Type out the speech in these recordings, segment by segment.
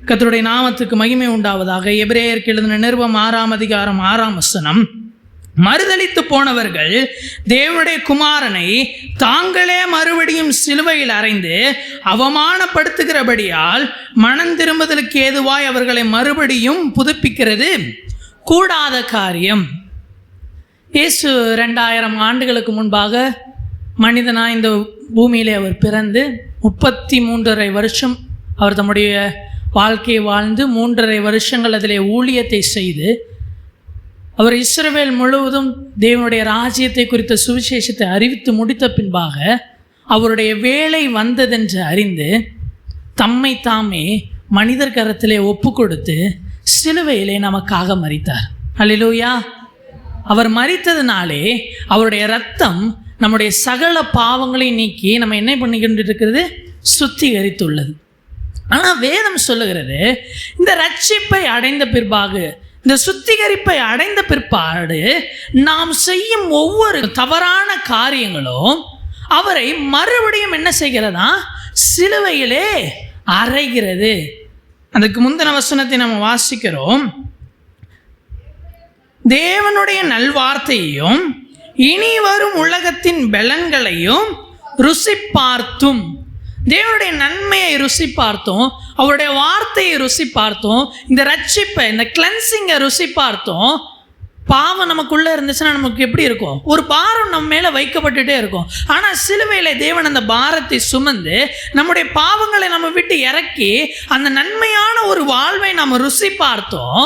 கர்த்தருடைய நாமத்துக்கு மகிமை உண்டாவதாக. எபிரேயருக்கு எழுதின நிருபம் 6ஆம் அதிகாரம் 6ஆம் வசனம். மறுதலித்து போனவர்கள் தேவனுடைய குமாரனை தாங்களே மறுபடியும் சிலுவையில் அறைந்து அவமானப்படுத்துகிறபடியால் மனம் திரும்புதலுக்கு ஏதுவாய் அவர்களை மறுபடியும் புதுப்பிக்கிறது கூடாத காரியம். இயேசு 2000 ஆண்டுகளுக்கு முன்பாக மனிதனாக இந்த பூமியிலே அவர் பிறந்து 33.5 வருஷம் அவர் தம்முடைய வாழ்க்கையை வாழ்ந்து 3.5 வருஷங்கள் அதிலே ஊழியத்தை செய்து அவர் இஸ்ரவேல் முழுவதும் தேவனுடைய ராஜ்யத்தை குறித்த சுவிசேஷத்தை அறிவித்து முடித்த பின்பாக அவருடைய வேலை வந்ததென்று அறிந்து தம்மை தாமே மனிதர் கரத்திலே ஒப்பு கொடுத்து சிலுவையிலே நமக்காக மரித்தார். அல்லேலூயா. அவர் மரித்ததினாலே அவருடைய இரத்தம் நம்முடைய சகல பாவங்களை நீக்கி நம்ம என்ன பண்ணிக்கிட்டு இருக்கிறது? சுத்திகரித்துள்ளது. ஆனால் வேதம் சொல்லுகிறது, இந்த ரட்சிப்பை அடைந்த பிற்பாக, இந்த சுத்திகரிப்பை அடைந்த பிற்பாடு நாம் செய்யும் ஒவ்வொரு தவறான காரியங்களும் அவரை மறுபடியும் என்ன செய்கிறதா? சிலுவையிலே அறைகிறது. அதுக்கு முந்தின வசனத்தை நம்ம வாசிக்கிறோம். தேவனுடைய நல்வார்த்தையையும் இனி வரும் உலகத்தின் பலன்களையும் ருசி பார்த்தும், தேவனுடைய நன்மையை ருசி பார்த்தோம், அவருடைய வார்த்தையை ருசி பார்த்தோம், இந்த ரட்சிப்பை, இந்த கிளென்சிங்கை ருசி பார்த்தோம். பாவம் நமக்குள்ளே இருந்துச்சுன்னா நமக்கு எப்படி இருக்கும்? ஒரு பாரம் நம்ம மேலே வைக்கப்பட்டுட்டே இருக்கும். ஆனால் சிலுவையில் தேவன் அந்த பாரத்தை சுமந்து நம்முடைய பாவங்களை நம்ம விட்டு இறக்கி அந்த நன்மையான ஒரு வாழ்வை நாம் ருசி பார்த்தோம்.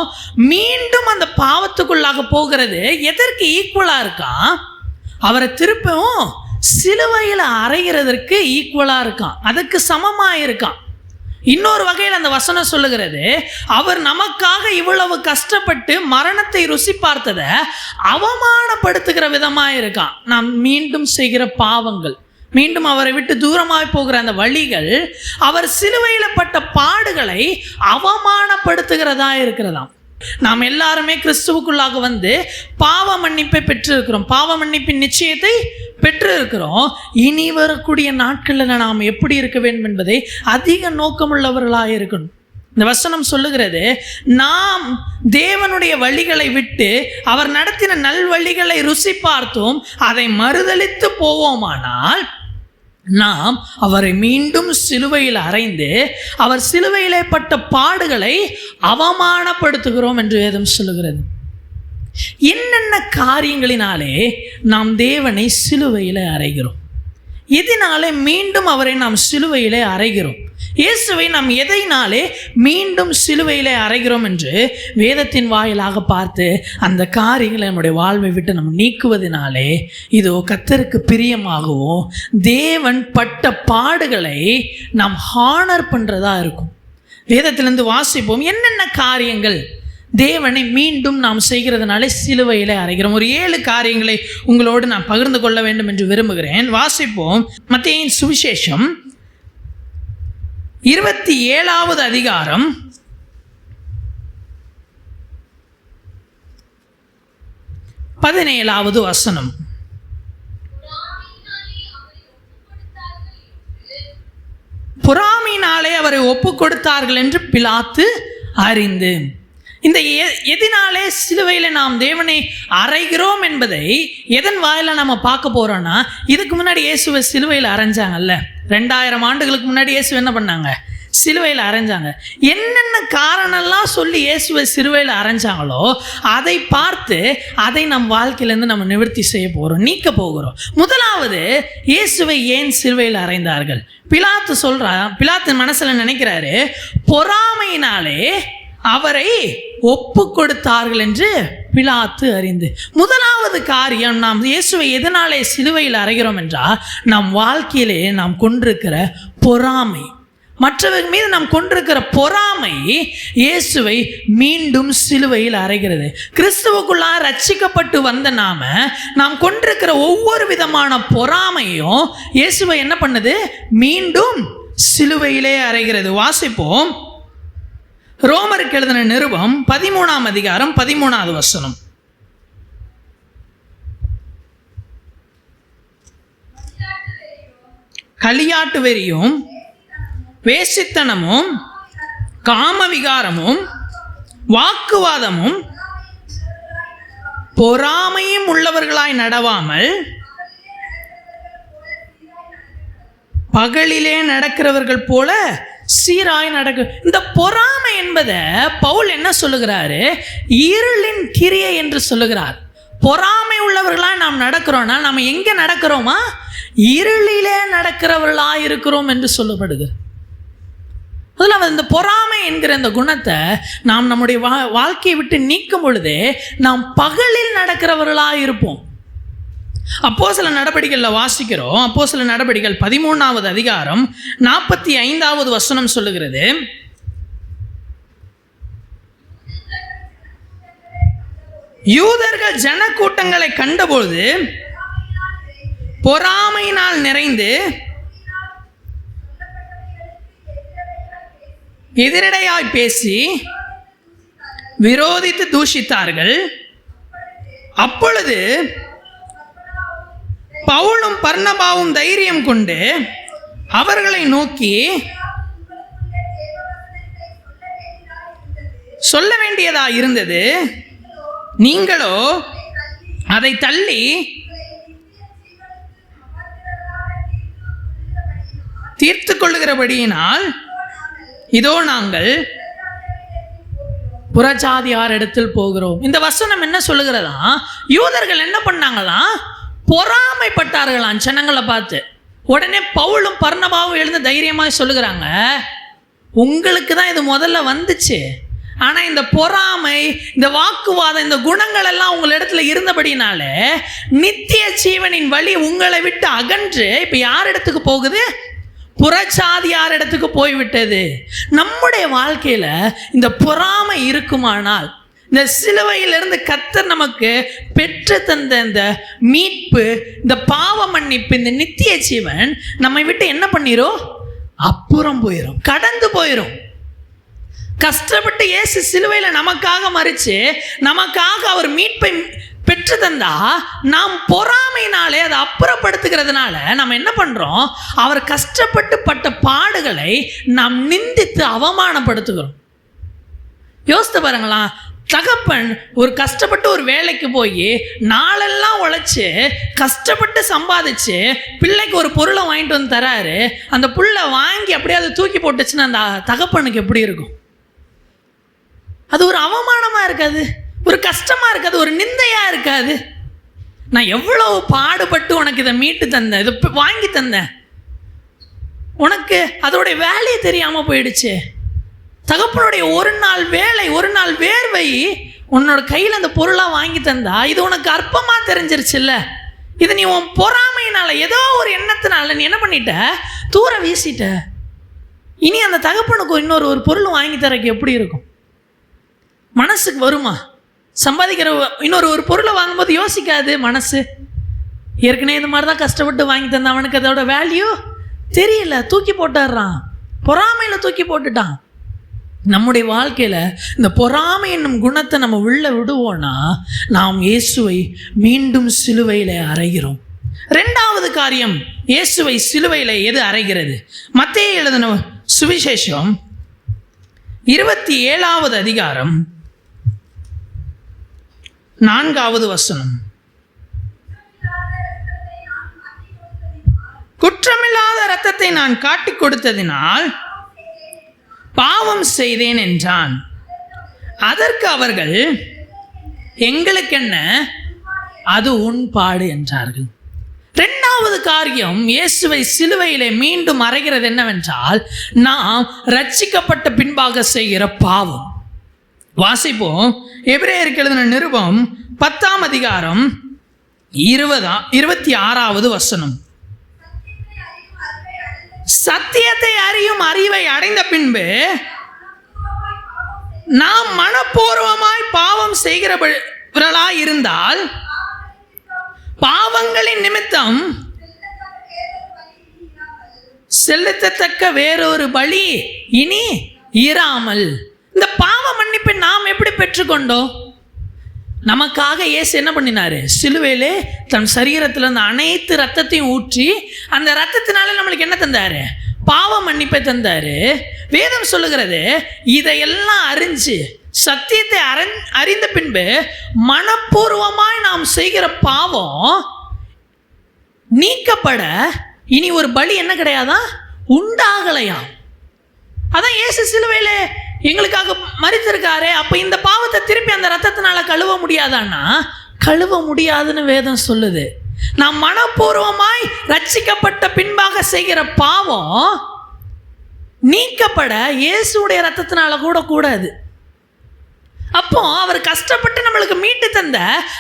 மீண்டும் அந்த பாவத்துக்குள்ளாக போகிறது எதற்கு ஈக்குவலாக இருக்கான்? அவரை திருப்பவும் சிலுவையில் அறைகிறதற்கு ஈக்குவலாக இருக்கான், அதுக்கு சமமாக இருக்கான். இன்னொரு வகையில் அந்த வசனம் சொல்லுகிறது, அவர் நமக்காக இவ்வளவு கஷ்டப்பட்டு மரணத்தை ருசி பார்த்ததை அவமானப்படுத்துகிற விதமாக இருக்கான். நாம் மீண்டும் செய்கிற பாவங்கள், மீண்டும் அவரை விட்டு தூரமாய் போகிற அந்த வழிகள், அவர் சிலுவையில் பட்ட பாடுகளை அவமானப்படுத்துகிறதா இருக்கிறதாம். நாம் எல்லாருமே கிறிஸ்துவுக்குள்ளாக வந்து பாவ மன்னிப்பை பெற்றிருக்கிறோம், பாவ மன்னிப்பின் நிச்சயத்தை பெற்றிருக்கிறோம். இனி வரக்கூடிய நாட்களில் நாம் எப்படி இருக்க வேண்டும் என்பதை அதிக நோக்கமுள்ளவர்களாக இருக்கணும். இந்த வசனம் சொல்லுகிறது, நாம் தேவனுடைய வழிகளை விட்டு அவர் நடத்தின நல்வழிகளை ருசி பார்த்தோம், அதை மறுதலித்து போவோமானால் நாம் அவரை மீண்டும் சிலுவையில் அறைந்து அவர் சிலுவையிலே பட்ட பாடுகளை அவமானப்படுத்துகிறோம் என்று வேதம் சொல்லுகிறது. என்னென்ன காரியங்களினாலே நாம் தேவனை சிலுவையிலே அறைகிறோம்? எதினாலே மீண்டும் அவரை நாம் சிலுவையிலே அறைகிறோம்? இயேசுவை நாம் எதைனாலே மீண்டும் சிலுவையிலே அறைகிறோம் என்று வேதத்தின் வாயிலாக பார்த்து அந்த காரியங்களை நம்முடைய வாழ்வை விட்டு நம்ம நீக்குவதனாலே இதோ கர்த்தருக்கு பிரியமாகவும் தேவன் பட்ட பாடுகளை நாம் ஹானர் பண்ணுறதா இருக்கும். வேதத்திலிருந்து வாசிப்போம், என்னென்ன காரியங்கள் தேவனை மீண்டும் நாம் செய்கிறதுனாலே சிலுவையில் அறைகிறோம். ஒரு 7 காரியங்களை உங்களோடு நான் பகிர்ந்து கொள்ள வேண்டும் என்று விரும்புகிறேன். வாசிப்போம். மத்தேயுவின் சுவிசேஷம் 27வது அதிகாரம் 17வது வசனம். பொறாமையினாலே அவரை ஒப்பு கொடுத்தார்கள் என்று பிலாத்து அறிந்து. இந்த எதினாலே சிலுவையில் நாம் தேவனை அறைகிறோம் என்பதை எதன் வாயில நம்ம பார்க்க போறோம்னா, இதுக்கு முன்னாடி இயேசுவை சிலுவையில் அரைஞ்சாங்கல்ல, 2000 ஆண்டுகளுக்கு முன்னாடி இயேசு என்ன பண்ணாங்க? சிலுவையில் அரைஞ்சாங்க. என்னென்ன காரணம்லாம் சொல்லி இயேசுவை சிலுவையில் அரைஞ்சாங்களோ அதை பார்த்து அதை நம் வாழ்க்கையிலேருந்து நம்ம நிவர்த்தி செய்ய போகிறோம், நீக்க போகிறோம். முதலாவது, இயேசுவை ஏன் சிலுவையில் அறைந்தார்கள்? பிலாத்து மனசில் நினைக்கிறாரு, பொறாமையினாலே அவரை ஒப்பு கொடுத்தார்கள் என்று பிலாத்து அறிந்து. முதலாவது காரியம், நாம் இயேசுவை எதனாலே சிலுவையில் அறைகிறோம் என்றால், நம் வாழ்க்கையிலே நாம் கொண்டிருக்கிற பொறாமை, மற்றவர்கள் மீது நாம் கொண்டிருக்கிற பொறாமை இயேசுவை மீண்டும் சிலுவையில் அறைகிறது. கிறிஸ்துவுக்குள்ளாக ரட்சிக்கப்பட்டு வந்த நாம் கொண்டிருக்கிற ஒவ்வொரு விதமான பொறாமையும் இயேசுவை என்ன பண்ணுது? மீண்டும் சிலுவையிலே அறைகிறது. வாசிப்போம். ரோமருக்கு எழுதின நிருபம் 13ஆம் அதிகாரம் 13வது வசனம். களியாட்டு வெறியும் வேசித்தனமும் காமவிகாரமும் வாக்குவாதமும் பொறாமையும் உள்ளவர்களாய் நடவாமல் பகலிலே நடக்கிறவர்கள் போல சீராய் நடக்க. இந்த பொறாமை என்பதை பவுல் என்ன சொல்லுகிறாரு? இருளின் கிரியை என்று சொல்லுகிறார். பொறாமை உள்ளவர்களாய் நாம் நடக்கிறோம்னா நம்ம எங்க நடக்கிறோமா? இருளிலே நடக்கிறவர்களாய் இருக்கிறோம் என்று சொல்லப்படுகிறது. அதில் இந்த பொறாமை என்கிற இந்த குணத்தை நாம் நம்முடைய வாழ்க்கையை விட்டு நீக்கும் பொழுதே நாம் பகலில் நடக்கிறவர்களாக இருப்போம். அப்போஸ்தலர் நடபடிகளில் வாசிக்கிறோம். அப்போஸ்தலர் நடபடிகள் 13வது அதிகாரம் 45வது வசனம் சொல்லுகிறது, யூதர்கள் ஜன கூட்டங்களை கண்டபொழுது பொறாமையினால் நிறைந்து எதிரடையாய் பேசி விரோதித்து தூஷித்தார்கள். அப்பொழுது பவுலும் பர்னபாவும் தைரியம் கொண்டு அவர்களை நோக்கி, சொல்ல வேண்டியதா இருந்தது, நீங்களோ அதை தள்ளி தீர்த்து கொள்ளுகிறபடியினால் இதோ நாங்கள் புறஜாதியார் இடத்தில் போகிறோம். இந்த வசனம் என்ன சொல்லுகிறதா? யூதர்கள் என்ன பண்ணாங்களாம்? பொறாமைப்பட்டார்களாம் ஜனங்களை பார்த்து. உடனே பவுலும் பர்னபாவும் எழுந்து தைரியமாக சொல்லுகிறாங்க, உங்களுக்கு தான் இது முதல்ல வந்துச்சு, ஆனால் இந்த பொறாமை, இந்த வாக்குவாதம், இந்த குணங்கள் எல்லாம் உங்கள் இடத்துல இருந்தபடினால நித்திய ஜீவனின் வழி உங்களை விட்டு அகன்று இப்போ யார் இடத்துக்கு போகுது? புறச்சாதியார் இடத்துக்கு போய்விட்டது. நம்முடைய வாழ்க்கையில் இந்த பொறாமை இருக்குமானால், இந்த சிலுவையிலிருந்து கர்த்தர் நமக்கு பெற்று தந்த இந்த மீட்பு, இந்த பாவ மன்னிப்பு, இந்த நித்திய ஜீவன் நம்மை விட்டு என்ன பண்ணிரும்? அப்புறம் போயிடும், கடந்து போயிடும். கஷ்டப்பட்டு இயேசு சிலுவையில் நமக்காக மரிச்சு நமக்காக அவர் மீட்பை பெற்று தந்தா, நாம் பொறாமையினாலே அதை அப்புறப்படுத்துகிறதுனால நம்ம என்ன பண்றோம்? அவர் கஷ்டப்பட்டு பட்ட பாடுகளை நாம் நிந்தித்து அவமானப்படுத்துகிறோம். யோசித்து பாருங்களா, தகப்பன் ஒரு கஷ்டப்பட்டு ஒரு வேலைக்கு போய் நாளெல்லாம் உழைச்சி கஷ்டப்பட்டு சம்பாதிச்சு பிள்ளைக்கு ஒரு பொருளை வாங்கிட்டு வந்து தராரு. அந்த புள்ளை வாங்கி அப்படியே அதை தூக்கி போட்டுச்சுன்னா அந்த தகப்பனுக்கு எப்படி இருக்கும்? அது ஒரு அவமானமா இருக்காது? ஒரு கஷ்டமா இருக்காது? ஒரு நிந்தையா இருக்காது? நான் எவ்வளவு பாடுபட்டு உனக்கு இதை மீட்டு தந்தேன், இதை வாங்கி தந்தேன், உனக்கு அதோடைய வேலையை தெரியாம போயிடுச்சு. தகப்பனுடைய ஒரு நாள் வேலை, ஒரு நாள் வேர்வை உன்னோட கையில் அந்த பொருளாக வாங்கி தந்தா இது உனக்கு அற்பமா தெரிஞ்சிருச்சுல்ல. இது நீ உன் பொறாமையினால, ஏதோ ஒரு எண்ணத்தினால நீ என்ன பண்ணிட்ட? தூர வீசிட்ட. இனி அந்த தகப்பனுக்கு இன்னொரு ஒரு பொருள் வாங்கி தரக்கு எப்படி இருக்கும்? மனசுக்கு வருமா? சம்பாதிக்கிற இன்னொரு ஒரு பொருளை வாங்கும்போது யோசிக்காது மனசு? ஏற்கனவே இந்த மாதிரி தான் கஷ்டப்பட்டு வாங்கி தந்த அவனுக்கு அதோட வேல்யூ தெரியல, தூக்கி போட்டுடுறான், பொறாமையில் தூக்கி போட்டுட்டான். நம்முடைய வாழ்க்கையில் இந்த பொறாமை என்னும் குணத்தை நம்ம உள்ள விடுவோம்னா நாம் இயேசுவை மீண்டும் சிலுவையில் அறைகிறோம். ரெண்டாவது காரியம், இயேசுவை சிலுவையில் எது அறைகிறது? மத்தேயு எழுதின சுவிசேஷம் 27வது அதிகாரம் 4வது வசனம். குற்றமில்லாத இரத்தத்தை நான் காட்டிக் கொடுத்ததினால் பாவம் செய்தேன் என்றான். அதற்கு அவர்கள், எங்களுக்கென்ன, அது உன் பாடு என்றார்கள். இரண்டாவது காரியம் இயேசுவை சிலுவையிலே மீண்டும் அறைகிறது என்னவென்றால், நாம் ரட்சிக்கப்பட்ட பின்பாக செய்கிற பாவம். வாசிப்போம். எபிரேயருக்கு எழுதின நிருபம் 10ஆம் அதிகாரம் 26வது வசனம். சத்தியத்தை அறியும் அறிவை அடைந்த பின்பு நாம் மனப்பூர்வமாய் பாவம் செய்கிறவர்களாய் இருந்தால் பாவங்களின் நிமித்தம் செலுத்தத்தக்க வேறொரு பலி இனி இராமல். இந்த பாவ மன்னிப்பை நாம் எப்படி பெற்றுக்கொண்டோம்? நமக்காக இயேசு என்ன பண்ணினாரு? சிலுவையிலே தன் சரீரத்தில் இருந்த அனைத்து ரத்தத்தையும் ஊற்றி அந்த ரத்தத்தினால நம்மளுக்கு என்ன தந்தாரு? பாவ மன்னிப்பை தந்தாரு. வேதம் சொல்லுகிறது, இதையெல்லாம் அறிஞ்சு சத்தியத்தை அறிந்த பின்பு மனப்பூர்வமாய் நாம் செய்கிற பாவம் நீக்கப்பட இனி ஒரு பலி என்ன கிடையாதா, உண்டாகலையாம். அதான் இயேசு சிலுவையில எங்களுக்காக மரித்திருக்காரு. அப்ப இந்த பாவத்தை திருப்பி அந்த ரத்தத்தினால கழுவ முடியாதான்னா கழுவ முடியாதுன்னு வேதம் சொல்லுது. நாம் மனப்பூர்வமாய் ரட்சிக்கப்பட்ட பின்பாக செய்கிற பாவம் நீக்கப்பட இயேசுடைய ரத்தத்தினால கூட கூடாது. அப்போ அவர் கஷ்டப்பட்டு நம்மளுக்கு மீட்டு தந்த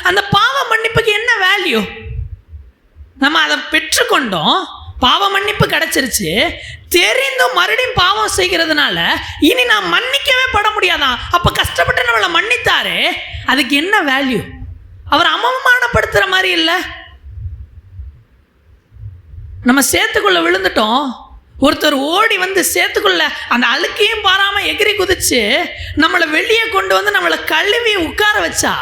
அந்த பாவ மன்னிப்புக்கு என்ன வேல்யூ? நம்ம அதை பெற்றுக்கொண்டோம், பாவ மன்னிப்பு கிடைச்சிருச்சு. தெரிந்தும் மறுபடியும் பாவம் செய்கிறதுனால இனி நான் மன்னிக்கவே பட முடியாதான். அப்ப கஷ்டப்பட்டு நம்மளை மன்னித்தாரு, அதுக்கு என்ன வேல்யூ? அவர் அவமானப்படுத்துற மாதிரி இல்லை. நம்ம சேத்துக்குள்ள விழுந்துட்டோம், ஒருத்தர் ஓடி வந்து சேத்துக்குள்ள அந்த அழுக்கையும் பாராம எகிரி குதிச்சு நம்மளை வெளியே கொண்டு வந்து நம்மளை கழுவி உட்கார வச்சா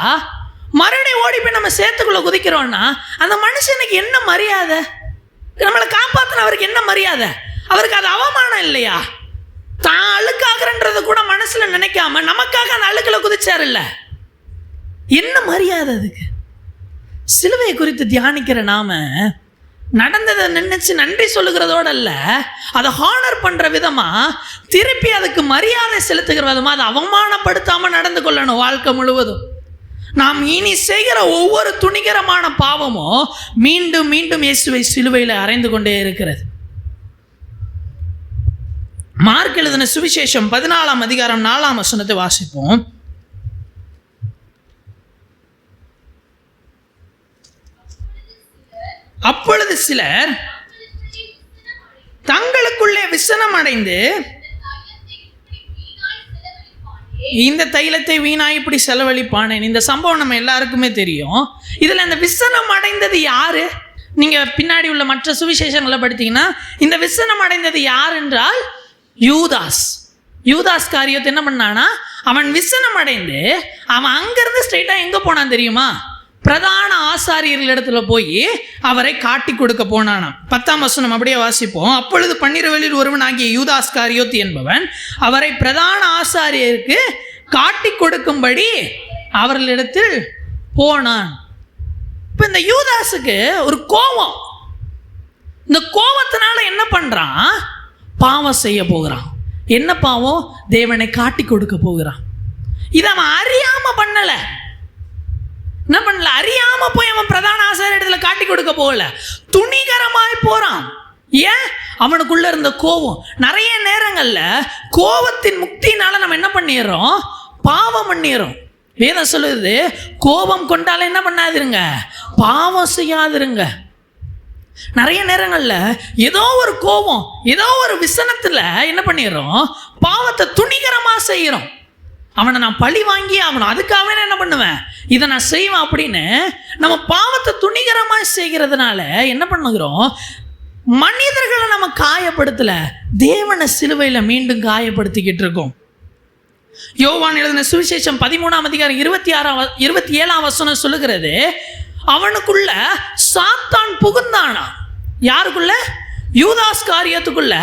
மறுபடியும் ஓடி போய் நம்ம சேத்துக்குள்ள குதிக்கிறோம்னா அந்த மனுஷனுக்கு என்ன மரியாதை? நம்மளை காப்பாத்தினவருக்கு என்ன மரியாதை? அவருக்கு அது அவமானம் இல்லையா? தான் அழுக்காகிறன்றது கூட மனசுல நினைக்காம நமக்காக அந்த அழுக்குல குதிச்சாரு இல்ல, என்ன மரியாதை அதுக்கு? சிலுவையை குறித்து தியானிக்கிற நாம நடந்ததை நினைச்சு நன்றி சொல்லுகிறதோட அல்ல, அதை ஹானர் பண்ற விதமா திருப்பி அதுக்கு மரியாதை செலுத்துகிற விதமா அதை அவமானப்படுத்தாம நடந்து கொள்ளணும் வாழ்க்கை முழுவதும். நாம் இனி செய்கிற ஒவ்வொரு துணிகரமான பாவமும் மீண்டும் மீண்டும் இயேசுவை சிலுவையில் அறைந்து கொண்டே இருக்கிறது. மார்க் எழுதின சுவிசேஷம் 14ஆம் அதிகாரம் 4ஆம் வசனத்தை வாசிப்போம். அப்பொழுது சிலர் தங்களுக்குள்ளே விசனம் அடைந்து, இந்த தைலத்தை வீணாய் இப்படி செலவழிப்பானேன். இந்த சம்பவம் நம்ம எல்லாருக்குமே தெரியும். இதுல இந்த விசனம் அடைந்தது யாரு? நீங்க பின்னாடி உள்ள மற்ற சுவிசேஷங்களை படித்தீங்கன்னா இந்த விசனம் அடைந்தது யார் என்றால் யூதாஸ். யூதாஸ் காரியத்தை என்ன பண்ணானா, அவன் விசனம் அடைந்து அவன் அங்கிருந்து ஸ்ட்ரெயிட்டா எங்க போனான் தெரியுமா? பிரதான ஆசாரியர்கள் இடத்துல போய் அவரை காட்டி கொடுக்க போனானாம். 10ஆம் வசனம் அப்படியே வாசிப்போம். அப்பொழுது 12 ஒருவன் ஆகிய யூதாஸ் காரியோத்து என்பவன் அவரை பிரதான ஆசாரியருக்கு காட்டி கொடுக்கும்படி அவர்களிடத்தில் போனான். இப்ப இந்த யூதாஸுக்கு ஒரு கோபம். இந்த கோபத்தினால என்ன பண்றான்? பாவம் செய்ய போகிறான். என்ன பாவம்? தேவனை காட்டி கொடுக்க போகிறான். இதை அவன் அறியாம பண்ணல. என்ன பண்ணல? அறியாம போய் அவன் பிரதான ஆசாரியர் இடத்துல காட்டி கொடுக்க போகல, துணிகரமாய் போறான். ஏன்? அவனுக்குள்ள இருந்த கோபம். நிறைய நேரங்கள்ல கோபத்தின் முக்தினால நம்ம என்ன பண்ணிடுறோம்? பாவம் பண்ணிடுறோம். வேதம் சொல்லுது, கோபம் கொண்டால என்ன பண்ணாதிருங்க, பாவம் செய்யாதிருங்க. நிறைய நேரங்கள்ல ஏதோ ஒரு கோபம், ஏதோ ஒரு விசனத்துல என்ன பண்ணிடுறோம்? பாவத்தை துணிகரமா செய்யறோம். அவனை நான் பழி வாங்கி அவன் அதுக்காக என்ன பண்ணுவேன், இதை நான் செய்வேன் அப்படின்னு நம்ம பாவத்தை துணிகரமாக செய்கிறதுனால என்ன பண்ணுகிறோம்? மனிதர்களை நம்ம காயப்படுத்தல, தேவனை சிலுவையில் மீண்டும் காயப்படுத்திக்கிட்டு இருக்கோம். யோவான் எழுதின சுவிசேஷம் 13ஆம் அதிகாரம் 27ஆம் வசனம் சொல்லுகிறது, அவனுக்குள்ள சாத்தான் புகுந்தானா. யாருக்குள்ள? யூதாஸ் காரியத்துக்குள்ள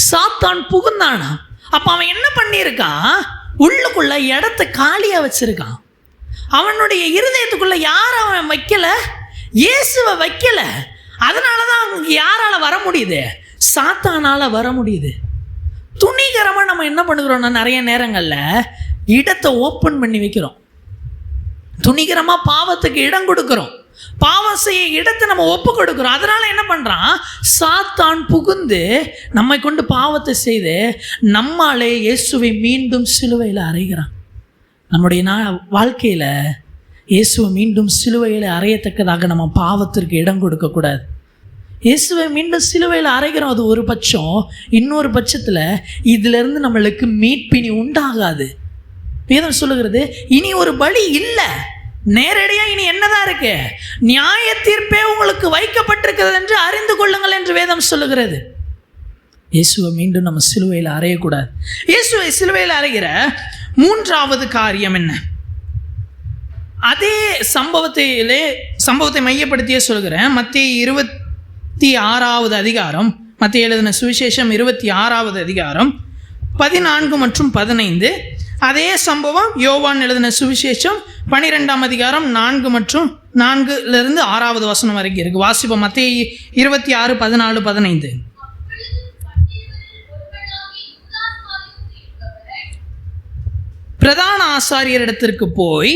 சாத்தான் புகுந்தானா. அப்ப அவன் என்ன பண்ணியிருக்கான்? உள்ளுக்குள்ள இடத்தை காலியா வச்சிருக்கான். அவனுடைய இருதயத்துக்குள்ள யார் அவன் வைக்கல? இயேசுவை வைக்கல. அதனாலதான் அவங்க யாரால வர முடியுது? சாத்தானால வர முடியுது. துணிகரமா நம்ம என்ன பண்ணுகிறோம்னா நிறைய நேரங்கள்ல இடத்தை ஓப்பன் பண்ணி வைக்கிறோம். துணிகரமா பாவத்துக்கு இடம் கொடுக்கிறோம். பாவம் செய்ய இடத்தை நம்ம ஒப்பு கொடுக்கிறோம். அதனால என்ன பண்றான்? சாத்தான் புகுந்து நம்மை கொண்டு பாவத்தை செய்து நம்மாலே இயேசுவை மீண்டும் சிலுவையில் அறைகிறான். நம்முடைய வாழ்க்கையில இயேசுவை மீண்டும் சிலுவையில் அறையத்தக்கதாக நம்ம பாவத்திற்கு இடம் கொடுக்கக்கூடாது. இயேசுவை மீண்டும் சிலுவையில் அறைகிறோம், அது ஒரு பட்சம். இன்னொரு பட்சத்தில் இதிலிருந்து நம்மளுக்கு மீட்பினி உண்டாகாது. வேதம் சொல்லுகிறது, இனி ஒரு பலி இல்லை, நேரடியாக இனி என்னதான் இருக்கு? நியாய தீர்ப்பே உங்களுக்கு வைக்கப்பட்டிருக்கிறது என்று அறிந்து கொள்ளுங்கள் என்று வேதம் சொல்லுகிறது. இயேசுவை மீண்டும் நம்ம சிலுவையில் அறையக்கூடாது. இயேசுவை சிலுவையில் அறைகிற மூன்றாவது காரியம் என்ன? அதே சம்பவத்தை மையப்படுத்தியே சொல்கிறேன். மத்தேயு 26ஆவது அதிகாரம் மத்தேயு எழுதின சுவிசேஷம் 26வது அதிகாரம் 14 மற்றும் 15. அதே சம்பவம் யோவான் எழுதின சுவிசேஷம் 12ஆம் அதிகாரம் 4 மற்றும் 4லிருந்து 6வது வசனம் வரைக்கும் இருக்கு. வாசிப்போம். மத்தேயு 26, 14, 15. பிரதான ஆசாரியரிடத்திற்கு போய்,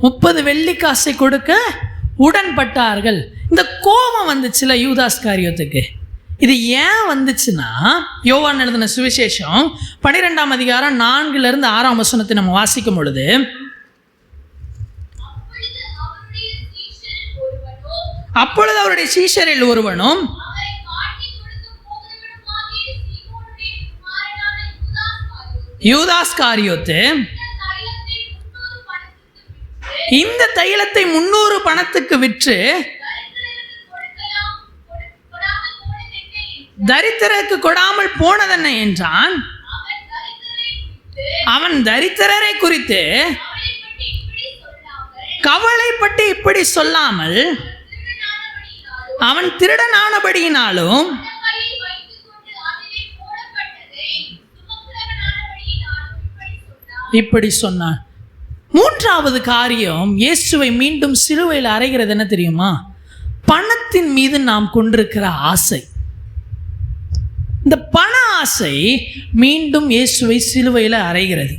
முப்பது வெள்ளிக்காசை கொடுக்க உடன்பட்டார்கள். இந்த கோபம் வந்துச்சுல யூதாஸ்காரியோத்துக்கு. இது ஏன் வந்துச்சுன்னா, யோவான் எழுதின சுவிசேஷம் 12ஆம் அதிகாரம் 4லிருந்து 6ஆம் வசனத்தை நம்ம வாசிக்கும் பொழுது, அப்பொழுது அவருடைய சீஷரில் ஒருவனும் யூதாஸ்காரியோத்து இந்த தைலத்தை 300 பணத்துக்கு விற்று தரித்திரருக்கு கொடாமல் போனதென்ன என்றான். அவன் தரித்திரரை குறித்து கவலைப்பட்டு இப்படி சொல்லாமல், அவன் திருடனானபடியினாலும் இப்படி சொன்னான். மூன்றாவது காரியம், இயேசுவை மீண்டும் சிலுவையில் அறைகிறது என்ன தெரியுமா? பணத்தின் மீது நாம் கொண்டிருக்கிற ஆசை. இந்த பண ஆசை மீண்டும் இயேசுவை சிலுவையில் அறைகிறது.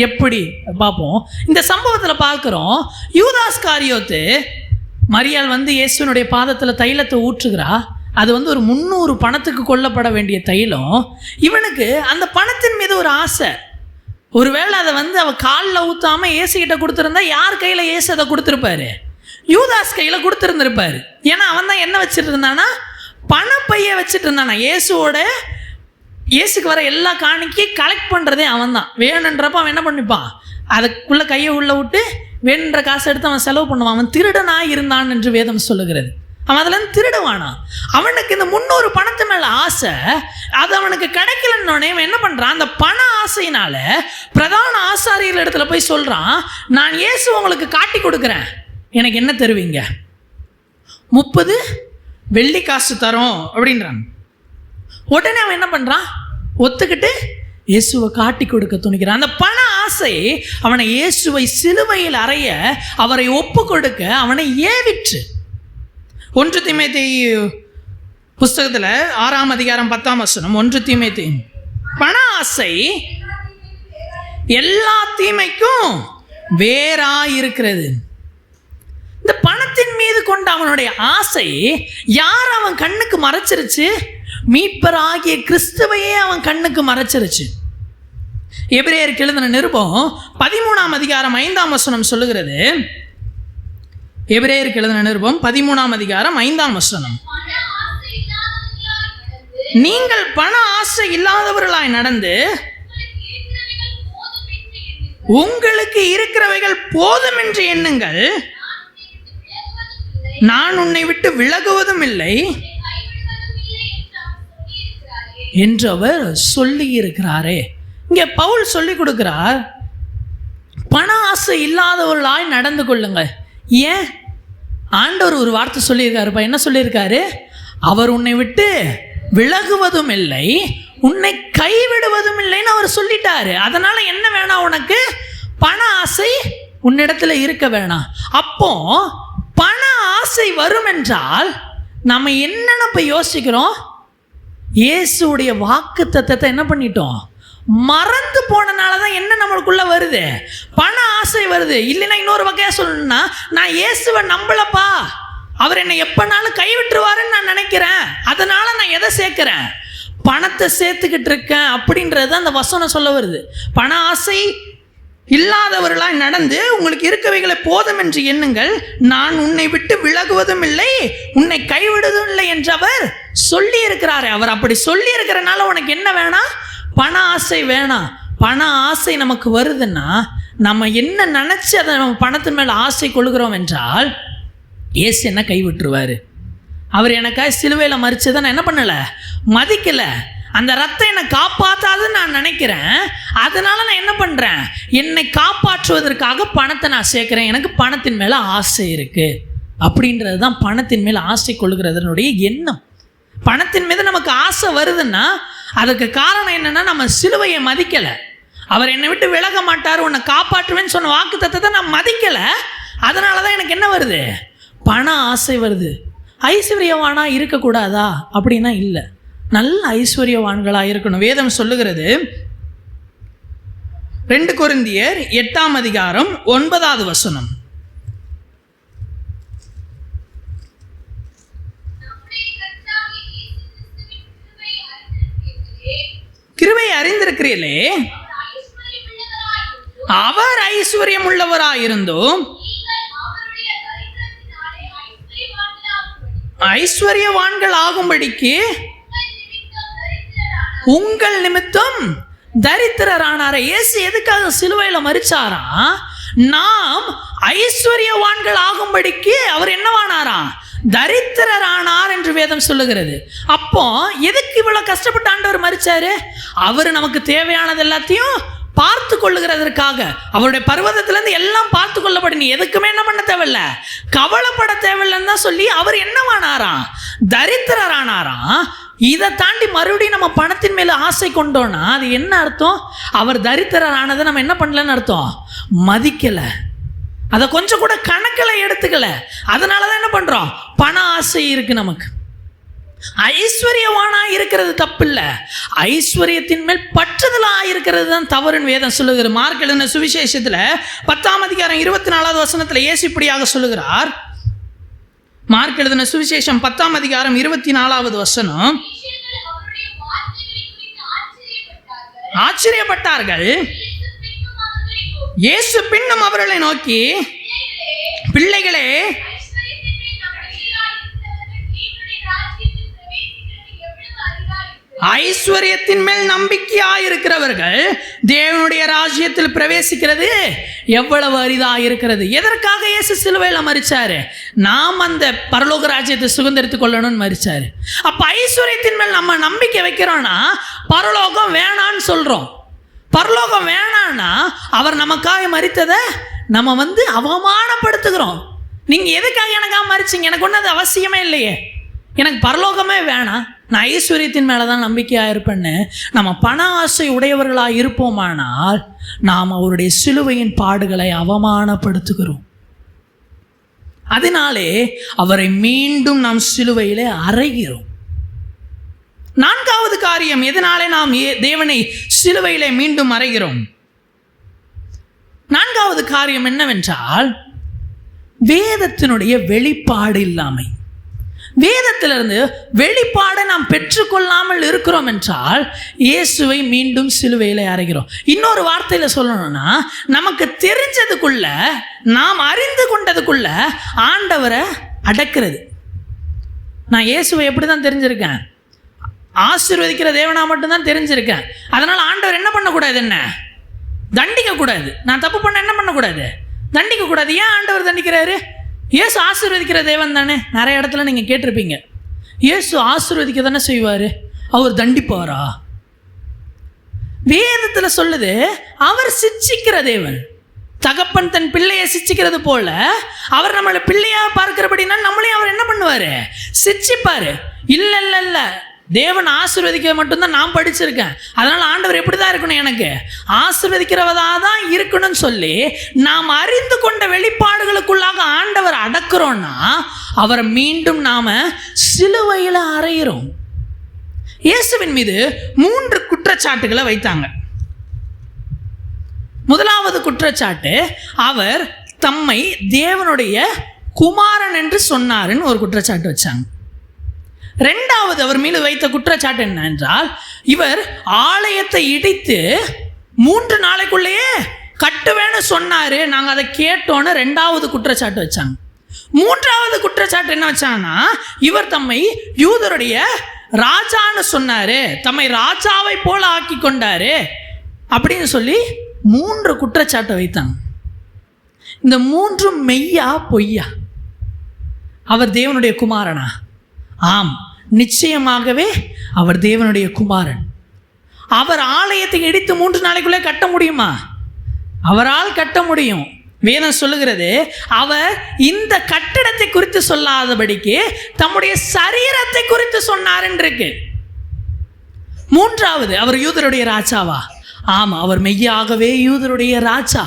எப்படி பார்ப்போம். இந்த சம்பவத்தில் பார்க்குறோம், யூதாஸ்காரியோத்து மரியாள் வந்து இயேசுனுடைய பாதத்தில் தைலத்தை ஊற்றுகிறா. அது வந்து ஒரு 300 பணத்துக்கு கொல்லப்பட வேண்டிய தைலம். இவனுக்கு அந்த பணத்தின் மீது ஒரு ஆசை. ஒருவேளை அதை வந்து அவள் காலில் ஊற்றாமல் இயேசுகிட்ட கொடுத்துருந்தா யார் கையில் இயேசு அதை கொடுத்துருப்பாரு? யூதாஸ் கையில் கொடுத்துருந்துருப்பாரு. ஏன்னா அவன் தான் என்ன வச்சுட்டு இருந்தானா? பணப்பையை வச்சுட்டு இருந்தானா. இயேசுக்கு வர எல்லா காணிக்கையும் கலெக்ட் பண்ணுறதே அவன் தான். வேணுன்றப்ப அவன் என்ன பண்ணிப்பான்? அதுக்குள்ளே கையை உள்ளே விட்டு வேணுன்ற காசை எடுத்து அவன் செலவு பண்ணுவான். அவன் திருடனாக இருந்தான் என்று வேதம் சொல்லுகிறது. அவன் அதுலேருந்து திருடுவானா. அவனுக்கு இந்த 300 பணத்து மேலே ஆசை. அது அவனுக்கு கிடைக்கலன்னொடனே அவன் என்ன பண்ணுறான்? அந்த பண ஆசையினால பிரதான ஆசாரியர் இடத்துல போய் சொல்கிறான், நான் இயேசு உங்களுக்கு காட்டி கொடுக்குறேன், எனக்கு என்ன தருவீங்க? 30 வெள்ளிக்காசு தரோம் அப்படின்றான். உடனே அவன் என்ன பண்ணுறான்? ஒத்துக்கிட்டு இயேசுவை காட்டி கொடுக்க துணிக்கிறான். அந்த பண ஆசை அவனை இயேசுவை சிலுவையில் அறைய, அவரை ஒப்பு கொடுக்க அவனை ஏவிற்று. 1 தீமோத்தேயு புஸ்தகத்தில் 6ஆம் அதிகாரம் 10ஆம் வசனம். 1 தீமோத்தேயு, பண ஆசை எல்லா தீமைக்கும் வேறாயிருக்கிறது. இந்த பணத்தின் மீது கொண்ட அவனுடைய ஆசை யார் அவன் கண்ணுக்கு மறைச்சிருச்சு? மீட்பராகிய கிறிஸ்துவையே அவன் கண்ணுக்கு மறைச்சிருச்சு. எபிரேயருக்கு எழுதின நிருபம் 13ஆம் அதிகாரம் 5ஆம் வசனம் சொல்லுகிறது. எபிரேயருக்கு எழுதின நிருபம் 13ஆம் அதிகாரம் 5ஆம் வசனம், நீங்கள் பண ஆசை இல்லாதவர்களாய் நடந்து உங்களுக்கு இருக்கிறவைகள் போதும் என்று எண்ணுங்கள், நான் உன்னை விட்டு விலகுவதும் இல்லை என்று அவர் சொல்லி இருக்கிறாரே. இங்கே பவுல் சொல்லி கொடுக்கிறார், பண ஆசை இல்லாதவர்களாய் நடந்து கொள்ளுங்கள். ஏன்? ஆண்டவர் ஒரு வார்த்தை சொல்லியிருக்காருப்பா. என்ன சொல்லியிருக்காரு? அவர் உன்னை விட்டு விலகுவதும் இல்லை, உன்னை கைவிடுவதும் இல்லைன்னு அவர் சொல்லிட்டாரு. அதனால என்ன வேணாம் உனக்கு? பண ஆசை உன்னிடத்துல இருக்க வேணாம். அப்போ பண ஆசை வரும் என்றால் நம்ம என்னென்ன இப்போ யோசிக்கிறோம்? இயேசுடைய வாக்கு தத்தத்தை என்ன பண்ணிட்டோம்? மறந்து போனனால தான் என்ன நம்மளுக்குள்ள வருது? பண ஆசை வருது. இல்லைன்னா இன்னொரு வகையாக சொல்லணும்னா, நான் இயேசுவை நம்பலப்பா, அவர் என்னை எப்பனாலும் கைவிட்டுருவாருன்னு நான் நினைக்கிறேன், அதனால நான் எதை சேர்க்கிறேன்? பணத்தை சேர்த்துக்கிட்டு இருக்கேன் அப்படின்றது அந்த வசனம் சொல்ல வருது. பண ஆசை இல்லாதவர்களாய் நடந்து உங்களுக்கு இருக்கவைகளை போதும் என்று எண்ணுங்கள், நான் உன்னை விட்டு விலகுவதும் இல்லை, உன்னை கைவிடுவதும் இல்லை என்று அவர் சொல்லி இருக்கிறாரு. அவர் அப்படி சொல்லி இருக்கிறனால உனக்கு என்ன வேணாம்? பண ஆசை வேணாம். பண ஆசை நமக்கு வருதுன்னா நம்ம என்ன நினச்சி அதை நம்ம பணத்தின் மேலே ஆசை கொள்கிறோம் என்றால் இயேசு என்ன கைவிட்டுருவார். அவர் எனக்காக சிலுவையில் மறிச்சதை நான் என்ன பண்ணலை? மதிக்கலை. அந்த ரத்தம் என்னை காப்பாற்றாதுன்னு நான் நினைக்கிறேன். அதனால நான் என்ன பண்ணுறேன், என்னை காப்பாற்றுவதற்காக பணத்தை நான் சேர்க்குறேன். எனக்கு பணத்தின் மேலே ஆசை இருக்குது அப்படின்றது தான் பணத்தின் மேலே ஆசை கொள்கிறதனுடைய எண்ணம். பணத்தின் மீது நமக்கு ஆசை வருதுன்னா அதுக்கு காரணம் என்னென்னா, நம்ம சிலுவையை மதிக்கலை. அவர் என்னை விட்டு விலக மாட்டார், உன்னை காப்பாற்றுவேன்னு சொன்ன வாக்கு தத்தத்தை நான் மதிக்கலை. அதனால தான் எனக்கு என்ன வருது, பண ஆசை வருது. ஐஸ்வர்யவானாக இருக்கக்கூடாதா அப்படின்னா இல்லை, நல்ல ஐஸ்வர்யவான்களாக இருக்கணும். வேதம் சொல்லுகிறது 2 கொரிந்தியர் 8ஆம் அதிகாரம் 9வது வசனம். கிருபை அறிந்திருக்கிறீர்களே, அவர் ஐஸ்வர்யம் உள்ளவராயிருந்தும் ஐஸ்வர்யவான்கள் ஆகும்படிக்கு உங்கள் நிமித்தம் தரித்திரரானார. இயேசு எதுக்காக சிலுவையில் மரிச்சாரா? நாம் ஐஸ்வர்யவான்கள் ஆகும்படிக்கு அவர் என்னவானாரா, தரித்திரரானார் என்று வேதம் சொல்லுகிறது. அப்போ எதுக்கு இவ்வளவு கஷ்டப்பட்டு ஆண்டவர் மரிச்சாரு? அவர் நமக்கு தேவையானது எல்லாத்தையும் பார்த்து கொள்ளுகிறதற்காக. அவருடைய பர்வதத்திலேருந்து எல்லாம் பார்த்து கொள்ளப்படும், நீ எதுக்குமே என்ன பண்ண தேவையில்ல, கவலைப்பட தேவையில்லைன்னு தான் சொல்லி அவர் என்னவானாராம், தரித்திரரானாராம். இதை தாண்டி மறுபடியும் நம்ம பணத்தின் மேலே ஆசை கொண்டோன்னா அது என்ன அர்த்தம், அவர் தரித்திரரானதை நம்ம என்ன பண்ணலன்னு அர்த்தம், மதிக்கலை, அதை கொஞ்சம் கூட கணக்கில் எடுத்துக்கல. அதனால தான் என்ன பண்ணுறோம், பண ஆசை இருக்குது நமக்கு. ஐஸ்வர்யவானா இருக்கிறது தப்பு இல்லை, ஐஸ்வர்யத்தின் மேல் பற்றுதலாக இருக்கிறது தான் தவறுன்னு வேதம் சொல்லுகிறது. மார்க் எழுதின சுவிசேஷத்தில் 10ஆம் அதிகாரம் 24வது வசனத்தில் இயேசு இப்படியாக சொல்லுகிறார். மார்க் எழுதின சுவிசேஷம் 10ஆம் அதிகாரம் 24வது வசனம். ஆச்சரியப்பட்டார்கள். இயேசு பின்னும் அவர்களை நோக்கி, பிள்ளைகளே, ஐஸ்வர்யத்தின் மேல் நம்பிக்கையாயிருக்கிறவர்கள் தேவனுடைய ராஜ்யத்தில் பிரவேசிக்கிறது எவ்வளவு அரிதாயிருக்கிறது. எதற்காக இயேசு சிலுவையில் மரிச்சாரு? நாம் அந்த பரலோக ராஜ்யத்தை சுதந்திரித்துக் கொள்ளணும்னு மரிச்சாரு. அப்ப ஐஸ்வர்யத்தின் மேல் நம்ம நம்பிக்கை வைக்கிறோம்னா பரலோகம் வேணான்னு சொல்றோம். பரலோகம் வேணான்னா அவர் நமக்காக மரித்ததை நம்ம அவமானப்படுத்துகிறோம். நீங்க எதுக்காக எனக்காக மரிச்சிங்க, எனக்கு ஒன்றும் அது அவசியமே இல்லையே, எனக்கு பரலோகமே வேணாம், நான் ஐஸ்வர்யத்தின் மேலே தான் நம்பிக்கையாக இருப்பேன்னு நம்ம பண ஆசை உடையவர்களாக இருப்போமானால் நாம் அவருடைய சிலுவையின் பாடுகளை அவமானப்படுத்துகிறோம். அதனாலே அவரை மீண்டும் நாம் சிலுவையிலே அறைகிறோம். 4வது காரியம், எதனாலே நாம் தேவனை சிலுவையிலே மீண்டும் அறைகிறோம்? 4வது காரியம் என்னவென்றால், வேதத்தினுடைய வெளிப்பாடு இல்லாமை. வேதத்திலிருந்து வெளிப்பாடை நாம் பெற்றுக்கொள்ளாமல் இருக்கிறோம் என்றால் இயேசுவை மீண்டும் சிலுவையில் அறைகிறோம். இன்னொரு வார்த்தையில் சொல்லணும்னா, நமக்கு தெரிஞ்சதுக்குள்ள, நாம் அறிந்து கொண்டதுக்குள்ள ஆண்டவரை அடக்கிறது. நான் இயேசுவை எப்படி தான் தெரிஞ்சிருக்கேன், ஆசீர்வதிக்கிற தேவனா மட்டும்தான் தெரிஞ்சிருக்கேன். அதனால் ஆண்டவர் என்ன பண்ணக்கூடாது, என்ன தண்டிக்கக்கூடாது. நான் தப்பு பண்ண என்ன பண்ணக்கூடாது, தண்டிக்கக்கூடாது. ஏன் ஆண்டவர் தண்டிக்கிறாரு? இயேசு ஆசீர்வதிக்கிற தேவன் தானே. நிறைய இடத்துல நீங்கள் கேட்டிருப்பீங்க, இயேசு ஆசீர்வதிக்க தானே செய்வார், அவர் தண்டிப்பாரா? வேதத்தில் சொல்லுது அவர் சிட்சிக்கிற தேவன். தகப்பன் தன் பிள்ளையை சிட்சிக்கிறது போல அவர் நம்மளை பிள்ளையாக பார்க்கிறபடினா நம்மளையும் அவர் என்ன பண்ணுவார், சிட்சிப்பார். இல்லை இல்லை இல்லை, தேவன் ஆசீர்வதிக்க மட்டும்தான் நான் படிச்சிருக்கேன், அதனால் ஆண்டவர் எப்படி தான் இருக்கணும், எனக்கு ஆசீர்வதிக்கிறவதாக தான் இருக்கணும்னு சொல்லி நாம் அறிந்து கொண்ட வெளிப்பாடுகளுக்குள்ளாக ஆண்டவர் அடக்கிறோன்னா அவரை மீண்டும் நாம் சிலுவையில் அறைகிறோம். இயேசுவின் மீது 3 குற்றச்சாட்டுகளை வைத்தாங்க. முதலாவது குற்றச்சாட்டு, அவர் தம்மை தேவனுடைய குமாரன் என்று சொன்னாருன்னு ஒரு குற்றச்சாட்டு வச்சாங்க. 2வது அவர் மீது வைத்த குற்றச்சாட்டு என்ன என்றால், இவர் ஆலயத்தை இடித்து 3 நாளைக்குள்ளேயே கட்டுவேன்னு சொன்னாரு, நாங்கள் அதை கேட்டோன்னு 2வது குற்றச்சாட்டு வச்சாங்க. 3வது குற்றச்சாட்டு என்ன வச்சாங்கன்னா, இவர் தம்மை யூதருடைய ராஜான்னு சொன்னாரு, தம்மை ராஜாவை போல ஆக்கி கொண்டாரு அப்படின்னு சொல்லி 3 குற்றச்சாட்டை வைத்தாங்க. இந்த 3 மெய்யா பொய்யா? அவர் தேவனுடைய குமாரனா? ஆம், நிச்சயமாகவே அவர் தேவனுடைய குமாரன். அவர் ஆலயத்தை இடித்து 3 நாளைக்குள்ளே கட்ட முடியுமா? அவரால் கட்ட முடியும். வேதம் சொல்லுகிறது, அவர் இந்த கட்டிடத்தை குறித்து சொல்லாதபடிக்கு தம்முடைய சரீரத்தை குறித்து சொன்னார் என்று. 3வது, அவர் யூதருடைய ராஜாவா? ஆமா, அவர் மெய்யாகவே யூதருடைய ராஜா.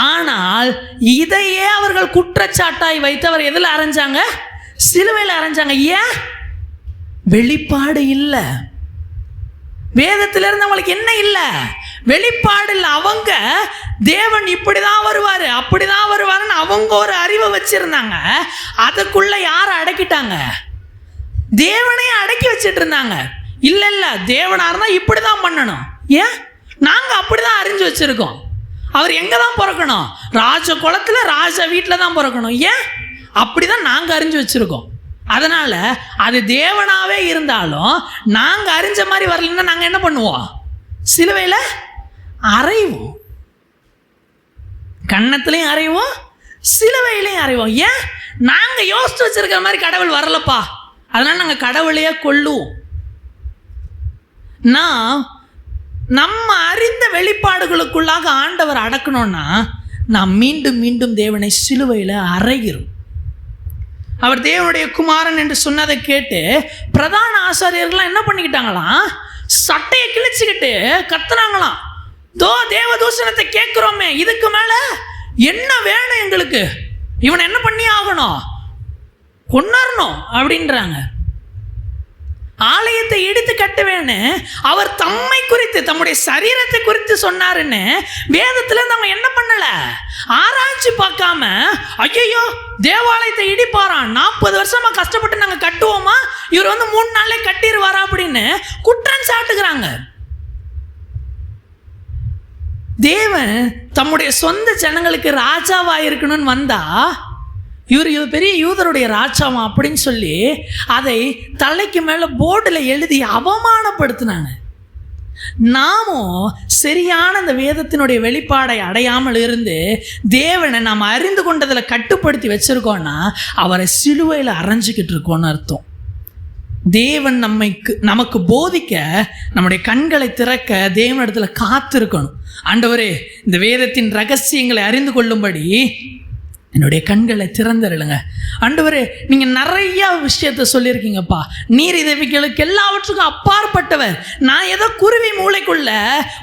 ஆனால் இதையே அவர்கள் குற்றச்சாட்டாய் வைத்து அவர் எதில் அரைஞ்சாங்க? சிலுவையில் அரைஞ்சாங்க. ஏன்? வெளிப்பாடு இல்லை. வேதத்திலிருந்து அவங்களுக்கு என்ன இல்லை? வெளிப்பாடு இல்லை. அவங்க தேவன் இப்படிதான் வருவாரு, அப்படிதான் வருவாருன்னு அவங்க ஒரு அறிவை வச்சிருந்தாங்க. அதுக்குள்ள யாரை அடக்கிட்டாங்க? தேவனையே அடக்கி வச்சிட்டு இருந்தாங்க. இல்ல இல்ல, தேவனா இருந்தா இப்படிதான் பண்ணணும். ஏன்? நாங்க அப்படிதான் அறிஞ்சு வச்சிருக்கோம். அவர் எங்க தான் பிறக்கணும்? ராஜ குலத்துல ராஜ வீட்டில் தான் பிறக்கணும். ஏன்? அப்படிதான் நாங்க அறிஞ்சு வச்சிருக்கோம். அதனால அது தேவனாவே இருந்தாலும் நாங்க அறிஞ்ச மாதிரி வரலன்னா நாங்க என்ன பண்ணுவோம்? சிலுவையில் அறைவோம். கன்னத்திலையும் அறைவோம், சிலுவையிலையும் அறைவோம். ஏன்? நாங்க யோசிச்சு வச்சிருக்கிற மாதிரி கடவுள் வரலப்பா, அதனால நாங்க கடவுளையே கொல்லுவோம். நான் நம்ம அறிந்த வெளிப்பாடுகளுக்குள்ளாக ஆண்டவர் அடக்கணும்னா நாம் மீண்டும் மீண்டும் தேவனை சிலுவையில் அறைகிறோம். அவர் தேவனுடைய குமாரன் என்று சொன்னதை கேட்டு பிரதான ஆசாரியர்கள்லாம் என்ன பண்ணிக்கிட்டாங்களாம்? சட்டையை கிழிச்சுக்கிட்டு கத்துனாங்களாம். தேவ தூஷணத்தை கேட்கிறோமே, இதுக்கு மேல என்ன வேணும் எங்களுக்கு? இவனை என்ன பண்ணி ஆகணும்? கொன்னறணும் அப்படின்றாங்க. ஆலயத்தை இடித்து கட்டுவேன்னு அவர் தம்மை குறித்து, தம்முடைய சரீரத்தை குறித்து சொன்னாருன்னு வேதத்துல நம்ம என்ன பண்ணல? ஆராய்ச்சி பார்க்காம, ஐயோ தேவாலயத்தை இடிப்பாராம், 40 வருஷமா கஷ்டப்பட்டு நாங்க கட்டுவோமா, இவர் 3 நாள்ல கட்டிடுவாரா அப்படின்னு குற்றம் சாட்டுகிறாங்க. தேவன் தம்முடைய சொந்த ஜனங்களுக்கு ராஜாவா இருக்கணும்னு வந்தா, இவர் பெரிய யூதருடைய ராஜாவா அப்படின்னு சொல்லி அதை தலைக்கு மேலே போர்டில் எழுதி அவமானப்படுத்தினாங்க. நாமும் சரியான அந்த வேதத்தினுடைய வெளிப்பாடை அடையாமல் இருந்து தேவனை நாம் அறிந்து கொண்டதில் கட்டுப்படுத்தி வச்சிருக்கோம்னா அவரை சிலுவையில் அரைஞ்சிக்கிட்டு இருக்கோன்னு அர்த்தம். தேவன் நமக்கு போதிக்க நம்முடைய கண்களை திறக்க தேவனிடத்துல காத்திருக்கணும். ஆண்டவரே, இந்த வேதத்தின் ரகசியங்களை அறிந்து கொள்ளும்படி என்னுடைய கண்களை திறந்துருளுங்க. ஆண்டவரே, நீங்கள் நிறைய விஷயத்த சொல்லியிருக்கீங்கப்பா. நீர் இதைகளுக்கு எல்லாவற்றுக்கும் அப்பாற்பட்டவர். நான் ஏதோ குருவி மூளைக்குள்ள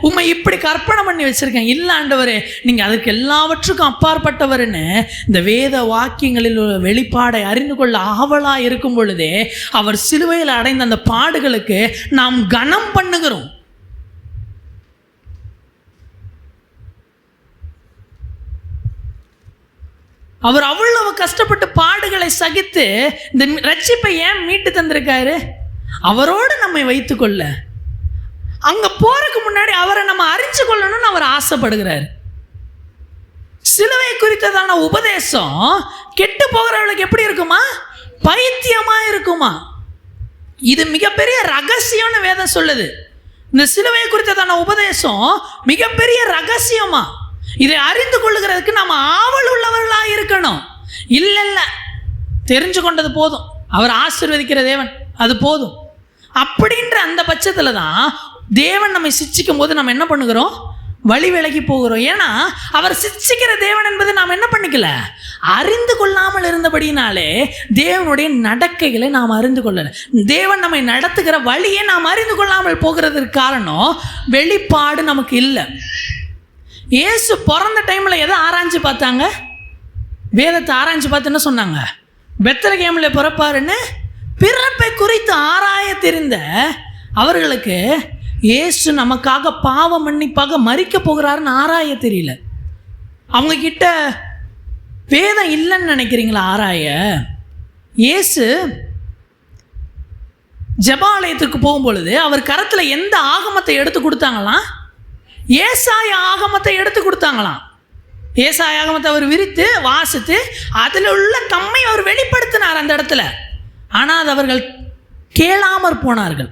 உண்மை இப்படி கற்பனை பண்ணி வச்சிருக்கேன். இல்லை ஆண்டவரே, நீங்கள் அதுக்கு எல்லாவற்றுக்கும் அப்பாற்பட்டவர்னு இந்த வேத வாக்கியங்களில் உள்ள வெளிப்பாடை அறிந்து கொள்ள ஆவலாக இருக்கும் பொழுதே அவர் சிலுவையில் அடைந்த அந்த பாடுகளுக்கு நாம் கனம் பண்ணுகிறோம். அவர் அவ்வளவு கஷ்டப்பட்டு பாடுகளை சகித்து இந்த ரட்சிப்பை ஏன் மீட்டு தந்திருக்காரு? அவரோடு நம்மை வைத்துக்கொள்ள, அங்க போறதுக்கு முன்னாடி அவரை நம்ம அறிஞ்சு கொள்ளணும்னு அவர் ஆசைப்படுகிறார். சிலுவை குறித்ததான உபதேசம் கெட்டு போகிறவர்களுக்கு எப்படி இருக்குமா? பைத்தியமா இருக்குமா? இது மிகப்பெரிய ரகசியம்னு வேதம் சொல்லுது. இந்த சிலுவை குறித்ததான உபதேசம் மிகப்பெரிய ரகசியமா. இதை அறிந்து கொள்ளுகிறதுக்கு நம்ம ஆவல் உள்ளவர்களாக இருக்கணும். இல்லை இல்லை, தெரிஞ்சு கொண்டது போதும், அவர் ஆசீர்வதிக்கிற தேவன், அது போதும் அப்படின்ற அந்த பட்சத்தில் தான் தேவன் நம்மை சிட்சிக்கும் போது நம்ம என்ன பண்ணுகிறோம்? வழி விலகி போகிறோம். ஏன்னா அவர் சிட்சிக்கிற தேவன் என்பதை நாம் என்ன பண்ணிக்கல, அறிந்து கொள்ளாமல் இருந்தபடினாலே தேவனுடைய நடக்கைகளை நாம் அறிந்து கொள்ளலை. தேவன் நம்மை நடத்துகிற வழியை நாம் அறிந்து கொள்ளாமல் போகிறதுக்கு காரணம் வெளிப்பாடு நமக்கு இல்லை. இயேசு பிறந்த டைமில் எதை ஆராய்ச்சி பார்த்தாங்க? வேதத்தை ஆராய்ச்சி பார்த்து என்ன சொன்னாங்க? பெத்லகேமில் பிறப்பாருன்னு பிறப்பை குறித்து ஆராய தெரிந்த அவர்களுக்கு இயேசு நமக்காக பாவ மன்னிப்பாக மரிக்க போகிறாருன்னு ஆராய தெரியல. அவங்க கிட்ட வேதம் இல்லைன்னு நினைக்கிறீங்களா? ஆராய இயேசு ஜெபாலயத்துக்கு போகும்பொழுது அவர் கரத்தில் எந்த ஆகமத்தை எடுத்து கொடுத்தாங்களாம்? ஏசாய ஆகமத்தை எடுத்து கொடுத்தாங்களாம். ஏசாய ஆகமத்தை அவர் விரித்து வாசித்து அதில் உள்ள தம்மை அவர் வெளிப்படுத்தினார் அந்த இடத்துல. ஆனால் அது அவர்கள் கேளாமற் போனார்கள்.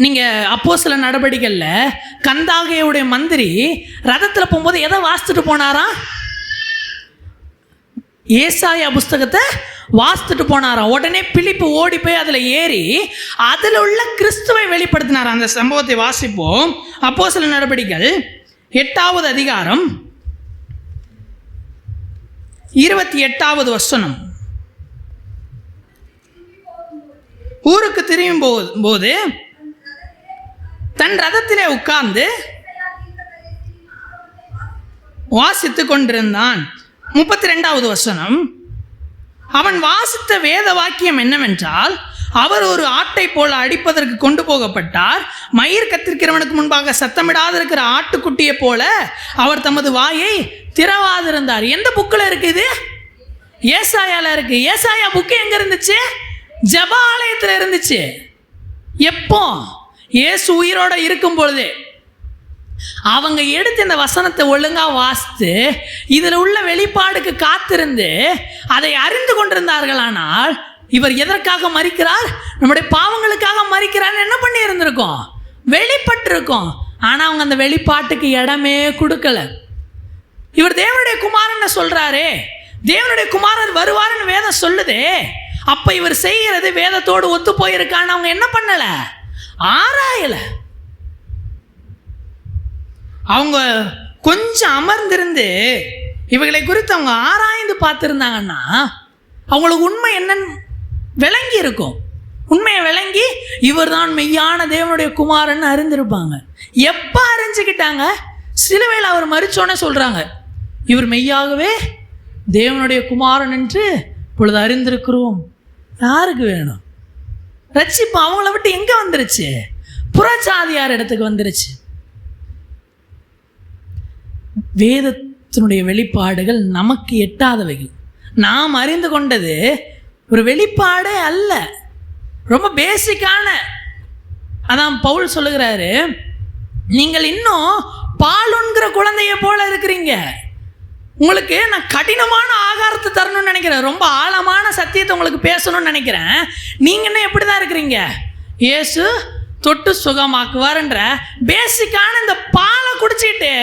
நீங்கள் அப்போஸ்தலர் நடவடிக்கைகளில் கந்தாகையுடைய மந்திரி ரதத்தில் போகும்போது எதை வாசித்துட்டு போனாரா? ஏசாயா புஸ்தகத்தை வாசித்துட்டு போனாராம். உடனே பிலிப்பு ஓடி போய் அதில் ஏறி அதில் உள்ள கிறிஸ்துவை வெளிப்படுத்தினார். அந்த சம்பவத்தை வாசிப்போம். அப்போஸ்தலர் நடபடிகள் 8வது அதிகாரம் 28வது வசனம். ஊருக்கு திரும்பும் போது தன் ரதத்திலே உட்கார்ந்து வாசித்து கொண்டிருந்தான். 32வது வசனம். அவன் வாசித்த வேத வாக்கியம் என்னவென்றால், அவர் ஒரு ஆட்டை போல அடிப்பதற்கு கொண்டு போகப்பட்டார். மயிர் கத்திருக்கிறவனுக்கு முன்பாக சத்தமிடாதிருக்கிற ஆட்டுக்குட்டியை போல அவர் தமது வாயை திறவாதிருந்தார். எந்த புக்கில் இருக்குது? ஏசாயால இருக்கு. ஏசாயா புக்கு எங்க இருந்துச்சு? ஜெப ஆலயத்தில் இருந்துச்சு. எப்போ? இயேசு உயிரோட இருக்கும் பொழுது. அவங்க எடுத்து இந்த வசனத்தை ஒழுங்கா வாசித்து இதில் உள்ள வெளிப்பாடுக்கு காத்திருந்து அதை அறிந்து கொண்டிருந்தார்கள். ஆனால் இவர் எதற்காக மரிக்கிறார்? நம்முடைய பாவங்களுக்காக மரிக்கிறார். என்ன பண்ணி இருந்திருக்கோம்? வெளிப்பட்டு இருக்கோம். ஆனால் அவங்க அந்த வெளிப்பாட்டுக்கு இடமே கொடுக்கல. இவர் தேவனுடைய குமாரன் சொல்றாரே, தேவனுடைய குமாரர் வருவார்னு வேதம் சொல்லுதே. அப்ப இவர் செய்கிறது வேதத்தோடு ஒத்து போயிருக்கான்னு அவங்க என்ன பண்ணல? ஆராயல. அவங்க கொஞ்சம் அமர்ந்திருந்து இவர்களை குறித்து அவங்க ஆராய்ந்து பார்த்துருந்தாங்கன்னா அவங்களுக்கு உண்மை என்னன்னு விளங்கி இருக்கும். உண்மையை விளங்கி இவர் தான் மெய்யான தேவனுடைய குமாரன் அறிந்திருப்பாங்க. எப்போ அறிஞ்சுக்கிட்டாங்க? சிலுவையில் அவர் மரிச்சோன்னே சொல்கிறாங்க, இவர் மெய்யாகவே தேவனுடைய குமாரன் என்று இப்பொழுது அறிந்திருக்கிறோம். யாருக்கு வேணும் ரட்சிப்பு? அவங்கள விட்டு எங்கே வந்துருச்சு? புறச்சாதியார் இடத்துக்கு வந்துருச்சு. வேதத்தினுடைய வெளிப்பாடுகள் நமக்கு எட்டாதவைகள். நாம் அறிந்து கொண்டது ஒரு வெளிப்பாடே அல்ல, ரொம்ப பேசிக்கான. அதான் பவுல் சொல்லுகிறாரு, நீங்கள் இன்னும் பாலுண்கிற குழந்தைய போல இருக்கிறீங்க. உங்களுக்கு நான் கடினமான ஆகாரத்தை தரணும்னு நினைக்கிறேன், ரொம்ப ஆழமான சத்தியத்தை உங்களுக்கு பேசணும்னு நினைக்கிறேன். நீங்கள் என்ன எப்படி தான் இருக்கிறீங்க? இயேசு தொட்டு சுகமாக்குவார்ன்ற பேசிக்கான இந்த பாலை குடிச்சிட்டு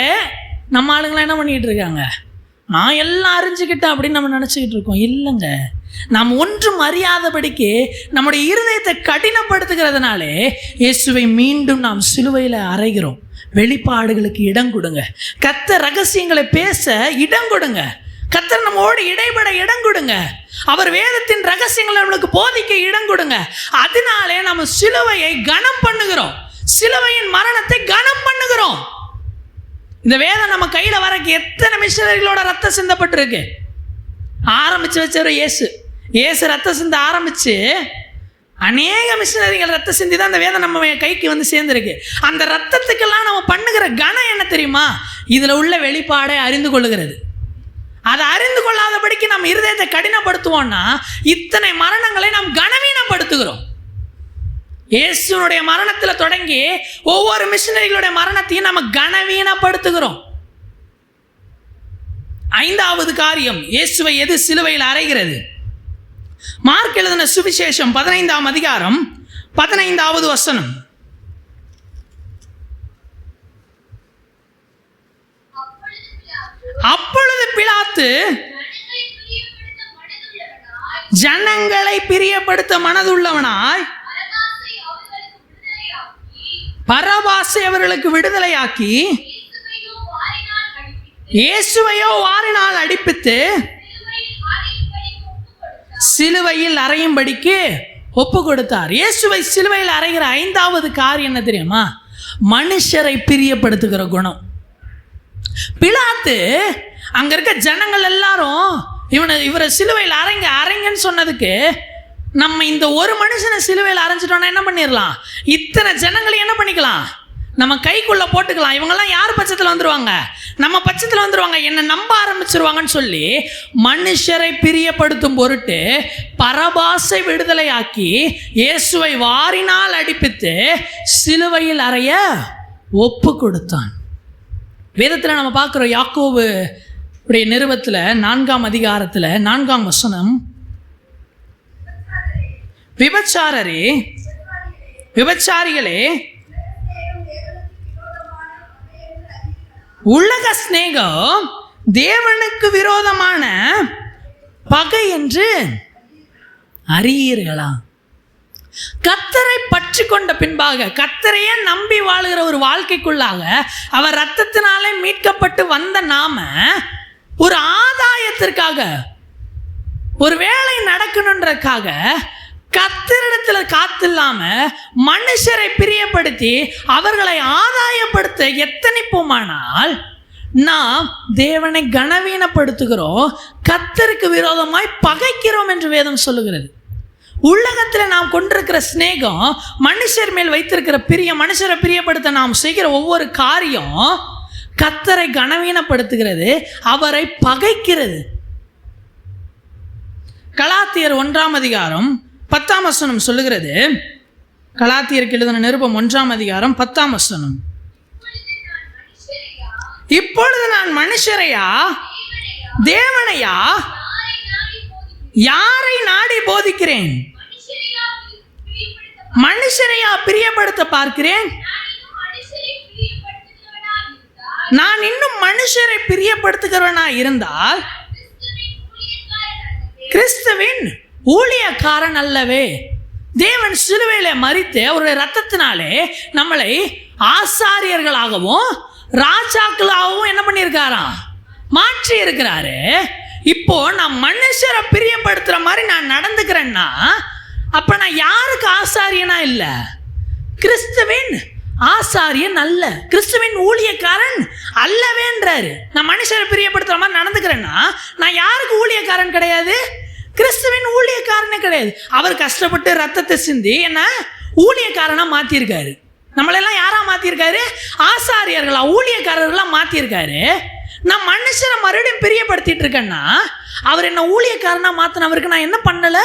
நம்ம ஆளுங்களாம் என்ன பண்ணிக்கிட்டு இருக்காங்க? நான் எல்லாம் அறிஞ்சுக்கிட்டேன் அப்படின்னு நம்ம நினச்சிக்கிட்டு இருக்கோம். இல்லைங்க, நாம் ஒன்றும் அறியாதபடிக்கு நம்முடைய இருதயத்தை கடினப்படுத்துகிறதுனாலே இயேசுவை மீண்டும் நாம் சிலுவையில் அறைகிறோம். வெளிப்பாடுகளுக்கு இடம் கொடுங்க. கர்த்தர் ரகசியங்களை பேச இடம் கொடுங்க. கர்த்தர் நம்மோடு இடைபட இடம் கொடுங்க. அவர் வேதத்தின் ரகசியங்களை நம்மளுக்கு போதிக்க இடம் கொடுங்க. அதனாலே நம்ம சிலுவையை கனம் பண்ணுகிறோம். சிலுவையின் மரணத்தை கனம் பண்ணுகிறோம். இந்த வேதம் நம்ம கையில் வரக்கு எத்தனை மிஷனரிகளோட ரத்தம் சிந்தப்பட்டிருக்கு. ஆரம்பிச்சு வச்சவர் இயேசு. இயேசு ரத்தம் சிந்த ஆரம்பிச்சு அநேக மிஷனரிகள் ரத்தம் சிந்தி தான் அந்த வேதம் நம்ம கைக்கு வந்து சேர்ந்துருக்கு. அந்த ரத்தத்துக்கெல்லாம் நம்ம பண்ணுகிற கனம் என்ன தெரியுமா? இதில் உள்ள வெளிப்பாடை அறிந்து கொள்ளுகிறது. அதை அறிந்து கொள்ளாதபடிக்கு நம்ம இருதயத்தை கடினப்படுத்துவோம்னா இத்தனை மரணங்களை நாம் கனவீனப்படுத்துகிறோம். இயேசுனுடைய மரணத்தில் தொடங்கி ஒவ்வொரு மிஷனரிகளுடைய மரணத்தையும் நம்ம கனவீனப்படுத்துகிறோம். 5வது காரியம், இயேசுவை எது சிலுவையில் அறைகிறது? மார்க் எழுதின சுவிசேஷம் 15ஆம் அதிகாரம் 15வது வசனம். அப்பொழுது பிலாத்து ஜனங்களை பிரியப்படுத்த மனதுள்ளவனாய் பரபாசை அவர்களுக்கு விடுதலையாக்கி இயேசுவையோ வாரினால் அடிப்பித்து சிலுவையில் அறையும்படிக்கு ஒப்பு கொடுத்தார். இயேசுவை சிலுவையில் அறைகிற 5வது காரியம் என்ன தெரியுமா? மனுஷரை பிரியப்படுத்துகிற குணம். பிலாத்து அங்க இருக்க ஜனங்கள் எல்லாரும் இவரை சிலுவையில் அறைங்கன்னு சொன்னதுக்கு நம்ம இந்த ஒரு மனுஷனை சிலுவையில் அரைஞ்சிட்டோம்னா என்ன பண்ணிடலாம்? இத்தனை ஜனங்களை என்ன பண்ணிக்கலாம்? நம்ம கைக்குள்ள போட்டுக்கலாம். இவங்கெல்லாம் யார் பட்சத்தில் வந்துருவாங்க? நம்ம பட்சத்தில் வந்துருவாங்க, என்னை நம்ப ஆரம்பிச்சிருவாங்கன்னு சொல்லி மனுஷரை பிரியப்படுத்தும் பொருட்டு பரபாசை விடுதலையாக்கி இயேசுவை வாரினால் அடிப்பித்து சிலுவையில் அறைய ஒப்பு கொடுத்தான். வேதத்தில் நம்ம பார்க்குறோம், யாக்கோபு உடைய நிருபத்தில் 4ஆம் அதிகாரத்தில் 4ஆம் வசனம், விபச்சாரிகளே உலக சிநேகம் தேவனுக்கு விரோதமான பகை என்று அறியீர்களா? கர்த்தரை பற்றி கொண்ட பின்பாக, கர்த்தரையே நம்பி வாழுகிற ஒரு வாழ்க்கைக்குள்ளாக அவர் ரத்தத்தினாலே மீட்கப்பட்டு வந்த நாம ஒரு ஆதாயத்திற்காக, ஒரு வேலை நடக்கணுன்றதுக்காக கர்த்தரிடத்தில் காத்தில்லாம மனுஷரை பிரியப்படுத்தி அவர்களை ஆதாயப்படுத்த எத்தனிப்போமானால் நாம் தேவனை கனவீனப்படுத்துகிறோம், கர்த்தருக்கு விரோதமாய் பகைக்கிறோம் என்று வேதம் சொல்லுகிறது. உலகத்தில் நாம் கொண்டிருக்கிற சிநேகம், மனுஷர் மேல் வைத்திருக்கிற பிரியம், மனுஷரை பிரியப்படுத்த நாம் செய்கிற ஒவ்வொரு காரியம் கர்த்தரை கனவீனப்படுத்துகிறது, அவரை பகைக்கிறது. கலாத்தியர் 1:10 சொல்லுகிறது. கலாத்தியருக்கு எழுதின நிருபம் 1:10. இப்பொழுது நான் மனுஷரையா தேவனையா யாரை நாடி போதிக்கிறேன்? மனுஷரையா பிரியப்படுத்த பார்க்கிறேன்? நான் இன்னும் மனுஷரை பிரியப்படுத்துகிறவனா இருந்தால் கிறிஸ்துவின் ஊழியக்காரன் அல்லவே. தேவன் சிலுவையிலே மரித்து அவருடைய ரத்தத்தினாலே நம்மளை ஆசாரியர்களாகவும் ராஜாக்களாகவும் என்ன பண்ணியிருக்காராம்? மாற்றி இருக்கிறாரு. இப்போ நான் மனுஷரை பிரியப்படுத்துற மாதிரி நான் நடந்துக்கிறேன்னா அப்ப நான் யாருக்கு ஆசாரியனா இல்லை? கிறிஸ்துவின் ஆசாரியன் அல்ல, கிறிஸ்துவின் ஊழியக்காரன் அல்லவேன்றாரு. நான் மனுஷரை பிரியப்படுத்துற மாதிரி நடந்துக்கிறேன்னா நான் யாருக்கு ஊழியக்காரன் கிடையாது? கிறிஸ்துவின் ஊழியக்காரனே கிடையாது. அவர் கஷ்டப்பட்டு ரத்தத்தை சிந்தி என்ன ஊழியக்காரனா மாத்திருக்காரு. நம்மளெல்லாம் யாரா மாத்திருக்காரு? ஆசாரியர்களா, ஊழியக்காரர்களா மாத்திருக்காரு. நான் மனுஷரை மறுபடியும் பிரியப்படுத்திட்டு இருக்கேன்னா அவர் என்ன ஊழியக்காரனா மாத்தினவருக்கு நான் என்ன பண்ணல?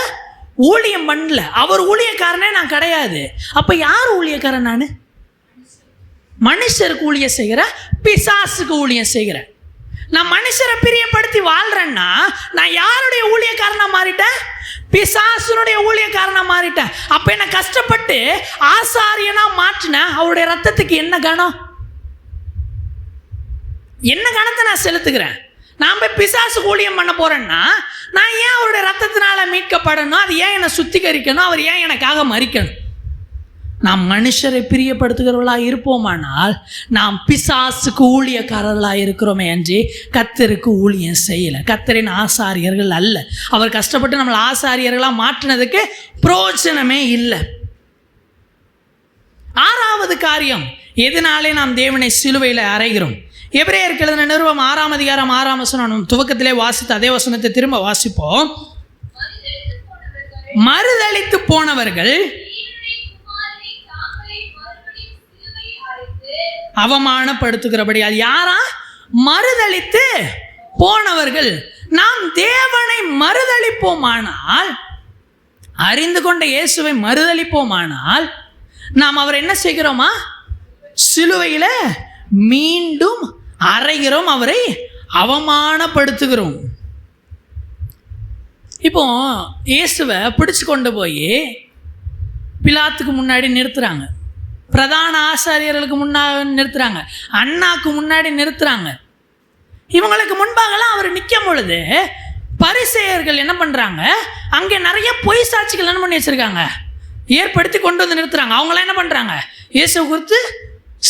ஊழியம் பண்ணல. அவர் ஊழியக்காரனே நான் கிடையாது. அப்ப யார் ஊழியக்காரன்? நான் மனுஷருக்கு ஊழியம் செய்கிறேன், பிசாசுக்கு ஊழியம் செய்கிறேன். நான் மனுஷரை பிரியப்படுத்தி வாழ்றேன்னா நான் யாருடைய ஊழியக்காரனா மாறிட்டேன்? பிசாசுனுடைய ஊழியக்காரனா மாறிட்டேன். அப்ப என்ன கஷ்டப்பட்டு ஆசாரியனா மாற்றின அவருடைய ரத்தத்துக்கு என்ன கணம்? என்ன கணத்தை நான் செலுத்துகிறேன்? நான் போய் பிசாசு ஊழியம் பண்ண போறேன்னா நான் ஏன் அவருடைய ரத்தத்தினால மீட்கப்படணும்? அது ஏன் என்னை சுத்திகரிக்கணும்? அவர் ஏன் எனக்காக மரிக்கணும்? நாம் மனுஷரை பிரியப்படுத்துகிறவர்களாக இருப்போமானால் நாம் பிசாசுக்கு ஊழியக்காரர்களாக இருக்கிறோமே அன்றி கர்த்தருக்கு ஊழியம் செய்யலை. கர்த்தரின் ஆசாரியர்கள் அல்ல. அவர் கஷ்டப்பட்டு நம்மளை ஆசாரியர்களாக மாற்றினதுக்கு பிரயோஜனமே இல்லை. 6வது காரியம், எதனாலே நாம் தேவனை சிலுவையில் அறைகிறோம்? எபிரேயருக்கு எழுதின நிருபம் 6:6 துவக்கத்திலே வாசித்த அதே வசனத்தை திரும்ப வாசிப்போம். மறுதலித்து போனவர்கள் அவமானப்படுத்துகிறபடி. அது யாரா? மறுதலித்து போனவர்கள். நாம் தேவனை மறுதலிப்போமானால், அறிந்து கொண்ட இயேசுவை மறுதலிப்போமானால் நாம் அவர் என்ன செய்கிறோமா? சிலுவையில மீண்டும் அறைகிறோம், அவரை அவமானப்படுத்துகிறோம். இப்போ இயேசுவை பிடிச்சு கொண்டு போய் பிலாத்துக்கு முன்னாடி நிறுத்துறாங்க, பிரதான ஆசாரியர்களுக்கு முன்னாடி நிறுத்துறாங்க, அண்ணாக்கு முன்னாடி நிறுத்துறாங்க. இவங்களுக்கு முன்பாகலாம் அவர் நிற்கும் பொழுது பரிசேயர்கள் என்ன பண்றாங்க? அங்கே நிறைய பொய் சாட்சிகள் என்ன பண்ணி வச்சிருக்காங்க, ஏற்படுத்தி கொண்டு வந்து நிறுத்துறாங்க. அவங்களாம் என்ன பண்றாங்க? இயேசுவை குறித்து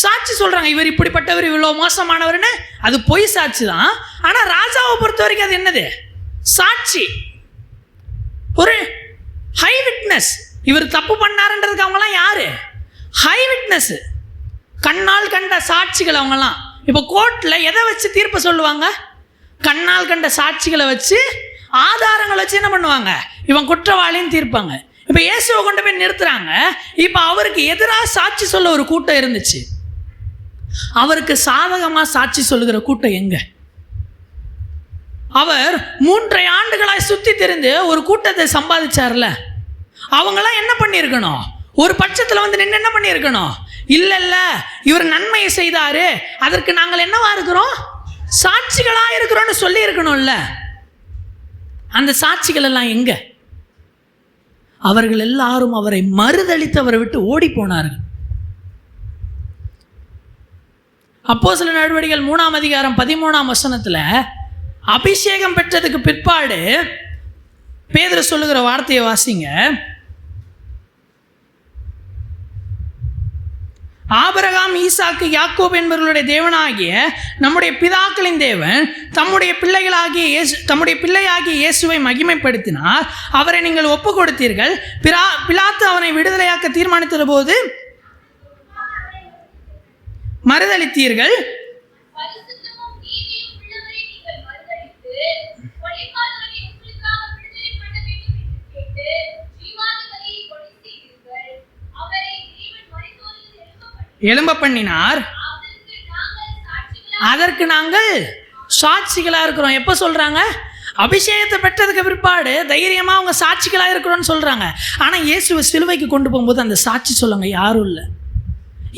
சாட்சி சொல்றாங்க, இவர் இப்படிப்பட்டவர், இவ்வளோ மோசமானவர்னு. அது பொய் சாட்சி தான். ஆனா ராஜாவை பொறுத்த வரைக்கும் அது என்னது? சாட்சி, ஒரு ஹை விட்னஸ். இவர் தப்பு பண்ணாருன்றதுக்கு அவங்களாம் யாரு? ஹை விட்னஸ், கண்ணால் கண்ட சாட்சிகள் அவங்கலாம். இப்போ கோர்ட்டில் எதை வச்சு தீர்ப்பு சொல்லுவாங்க? கண்ணால் கண்ட சாட்சிகளை வச்சு, ஆதாரங்களை வச்சு என்ன பண்ணுவாங்க? இவன் குற்றவாளின்னு தீர்ப்பாங்க. இப்போ இயேசுவை கொண்டு போய் நிறுத்துறாங்க. இப்போ அவருக்கு எதிராக சாட்சி சொல்ல ஒரு கூட்டம் இருந்துச்சு, அவருக்கு சாதகமாக சாட்சி சொல்லுகிற கூட்டம் எங்க? அவர் 3 ஆண்டுகளாய் சுற்றி தெரிந்து ஒரு கூட்டத்தை சம்பாதிச்சார்ல, அவங்களாம் என்ன பண்ணியிருக்கணும்? ஒரு பட்சத்தில் வந்து நின்று என்ன பண்ணியிருக்கணும்? இல்லை இல்லை, இவர் நன்மையை செய்தாரு, அதற்கு நாங்கள் என்னவா இருக்கிறோம்? சாட்சிகளாக இருக்கிறோம்னு சொல்லி இருக்கணும்ல. அந்த சாட்சிகள் எல்லாம் எங்க? அவர்கள் எல்லாரும் அவரை மறுதலித்து அவரை விட்டு ஓடி போனார்கள். அப்போஸ்தலர் நடவடிக்கைகள் 3:13 அபிஷேகம் பெற்றதுக்கு பிற்பாடு பேதுரு சொல்லுகிற வார்த்தையை வாசிங்க. ஆபிரகாம், ஈசாக்கு, யாக்கோபு என்பவர்களுடைய தேவனாகிய நம்முடைய பிதாக்களின் தேவன் தம்முடைய பிள்ளையாகிய இயேசுவை மகிமைப்படுத்தினார். அவரை நீங்கள் ஒப்பு கொடுத்தீர்கள். பிலாத்து அவனை விடுதலையாக்க தீர்மானித்த போது மறுதளித்தீர்கள். எழும்ப பண்ணினார். அதற்கு நாங்கள் சாட்சிகளா இருக்கிறோம். எப்ப சொல்றாங்க? அபிஷேகத்தை பெற்றதுக்கு பிற்பாடு தைரியமா அவங்க சாட்சிகளா இருக்கிறோம்னு சொல்றாங்க. ஆனா இயேசுவை சிலுவைக்கு கொண்டு போகும்போது அந்த சாட்சி சொல்லுங்க யாரும் இல்லை.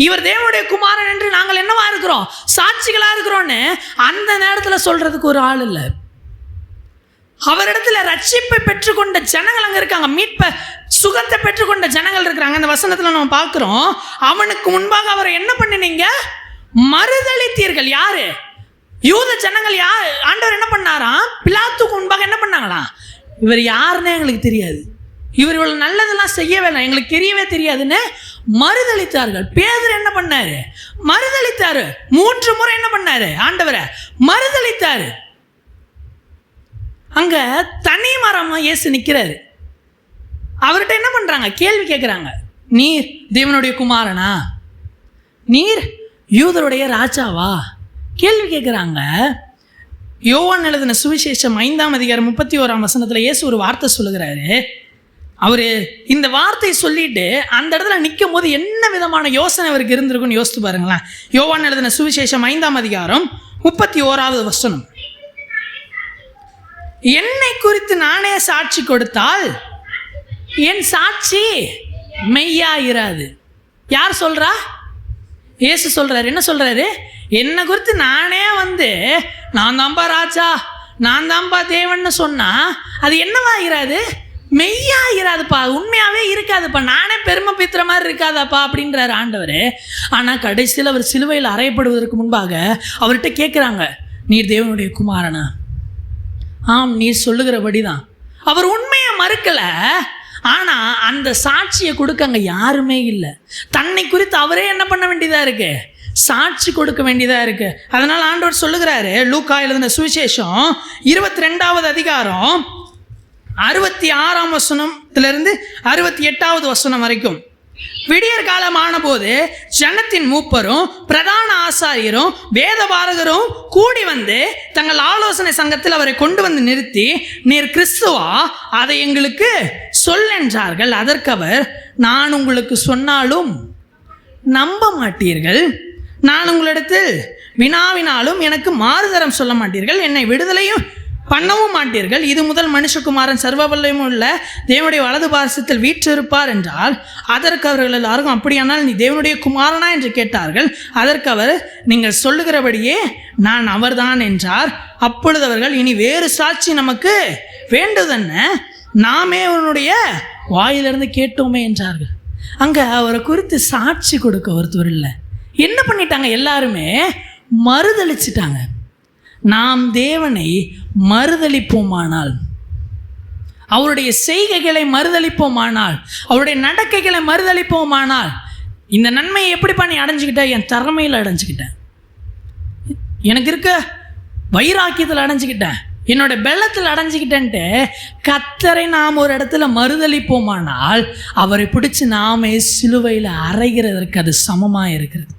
இவர் தேவனுடைய குமாரன் என்று நாங்கள் என்னவா இருக்கிறோம்? சாட்சிகளா இருக்கிறோம்னு அந்த நேரத்தில் சொல்றதுக்கு ஒரு ஆள் இல்லை. அவரிடத்துல ரட்சிப்பை பெற்றுக்கொண்ட ஜனங்கள் அங்க இருக்காங்க. மீட்பை, சுகத்தை பெற்றுக்கொண்ட ஜனங்கள் இருக்கிறாங்க. அந்த வசனத்துல நம்ம பார்க்கிறோம், அவனுக்கு முன்பாக அவரை என்ன பண்ணினீங்க? மறுதளித்தீர்கள். யாரு? யூத ஜனங்கள். யார்? ஆண்டவர் என்ன பண்ணாராம்? பிலாத்துக்கு முன்பாக என்ன பண்ணாங்களாம்? இவர் யாருன்னு எங்களுக்கு தெரியாது, இவர் இவ்வளவு நல்லதெல்லாம் செய்யவே இல்லை, எங்களுக்கு தெரியவே தெரியாதுன்னு மறுதளித்தார்கள். பேதுரு என்ன பண்ணாரு? மறுதளித்தாரு. 3 முறை என்ன பண்ணாரு? ஆண்டவரை மறுதளித்தாரு. அங்க தனி மரமா இயேசு நிற்கிறாரு. அவர்கிட்ட என்ன பண்றாங்க? கேள்வி கேட்குறாங்க. நீர் தேவனுடைய குமாரனா? நீர் யூதருடைய ராஜாவா? கேள்வி கேட்குறாங்க. யோவான் எழுதின சுவிசேஷம் 5ஆம் அதிகாரம் 31ஆம் வசனத்தில் இயேசு ஒரு வார்த்தை சொல்லுகிறாரு. அவர் இந்த வார்த்தையை சொல்லிட்டு அந்த இடத்துல நிற்கும் போது என்ன விதமான யோசனை அவருக்கு இருந்திருக்குன்னு யோசித்து பாருங்களேன். யோவான் எழுதின சுவிசேஷம் 5ஆம் அதிகாரம் 31வது வசனம். என்னை குறித்து நானே சாட்சி கொடுத்தால் என் சாட்சி மெய்யா இராது. யார் சொல்றா? இயேசு சொல்றாரு. என்ன சொல்றாரு? என்னை குறித்து நானே நான் தான்பா ராஜா, நான் தான்பா தேவன்னு சொன்னா அது என்னவா இராது? மெய்யா இராதுப்பா, உண்மையாவே இருக்காதுப்பா, நானே பெருமை பித்துற மாதிரி இருக்காதாப்பா அப்படின்றாரு ஆண்டவர். ஆனா கடைசியில் அவர் சிலுவையில் அறையப்படுவதற்கு முன்பாக அவர்கிட்ட கேட்குறாங்க, நீர் தேவனுடைய குமாரனா? ஆம், நீர் சொல்லுகிறபடிதான். அவர் உண்மையை மறுக்கல. ஆனா அந்த சாட்சியை கொடுக்க அங்க யாருமே இல்லை. தன்னை குறித்து அவரே என்ன பண்ண வேண்டியதா இருக்கு? சாட்சி கொடுக்க வேண்டியதா இருக்கு. அதனால ஆண்டவர் சொல்லுகிறாரு, லூக்கா எழுதின சுவிசேஷம் 22வது அதிகாரம் 66ஆம் வசனத்திலிருந்து 68வது வசனம் வரைக்கும். விடியற் காலமான போது ஜனத்தின் மூப்பரும் பிரதான ஆசாரியரும் வேதபாரகரும் கூடி தங்கள் ஆலோசனை சங்கத்தில் அவரை கொண்டு நிறுத்தி, நீர் கிறிஸ்துவா? அதை எங்களுக்கு சொல்லென்றார்கள். அதற்கு அவர், நான் உங்களுக்கு சொன்னாலும் நம்ப மாட்டீர்கள், நான் உங்களிடத்தில் வினாவினாலும் எனக்கு மாறுதரம் சொல்ல மாட்டீர்கள், என்னை விடுதலையும் பண்ணவும் மாட்டீர்கள். இது முதல் மனுஷகுமாரன் சர்வ வல்லமையும் உள்ள தேவனுடைய வலது பாரசத்தில் வீற்றிருப்பார் என்றால், அதற்கு அவர்கள் எல்லாருக்கும், அப்படியானால் நீ தேவனுடைய குமாரனா என்று கேட்டார்கள். அதற்கு அவர், நீங்கள் சொல்லுகிறபடியே நான் அவர்தான் என்றார். அப்பொழுது அவர்கள், இனி வேறு சாட்சி நமக்கு வேண்டுதென்ன, நாமே அவனுடைய வாயிலிருந்து கேட்டோமே என்றார்கள். அங்க அவரை குறித்து சாட்சி கொடுக்க ஒருத்தர் இல்லை. என்ன பண்ணிட்டாங்க? எல்லாருமே மறுதளிச்சிட்டாங்க. நாம் தேவனை மறுதளிப்போமானால், அவருடைய செய்கைகளை மறுதளிப்போமானால், அவருடைய நடக்கைகளை மறுதளிப்போமானால், இந்த நன்மையை எப்படி பண்ணி அடைஞ்சிக்கிட்டேன்? என் திறமையில் அடைஞ்சிக்கிட்டேன், எனக்கு இருக்க வைராக்கியத்தில் அடைஞ்சிக்கிட்டேன், என்னோட பெல்லத்தில் அடைஞ்சிக்கிட்டேன்ட்டு கர்த்தரை நாம் ஒரு இடத்துல மறுதளிப்போமானால், அவரை பிடிச்சி நாமே சிலுவையில் அறைகிறதற்கு அது சமமாக இருக்கிறது.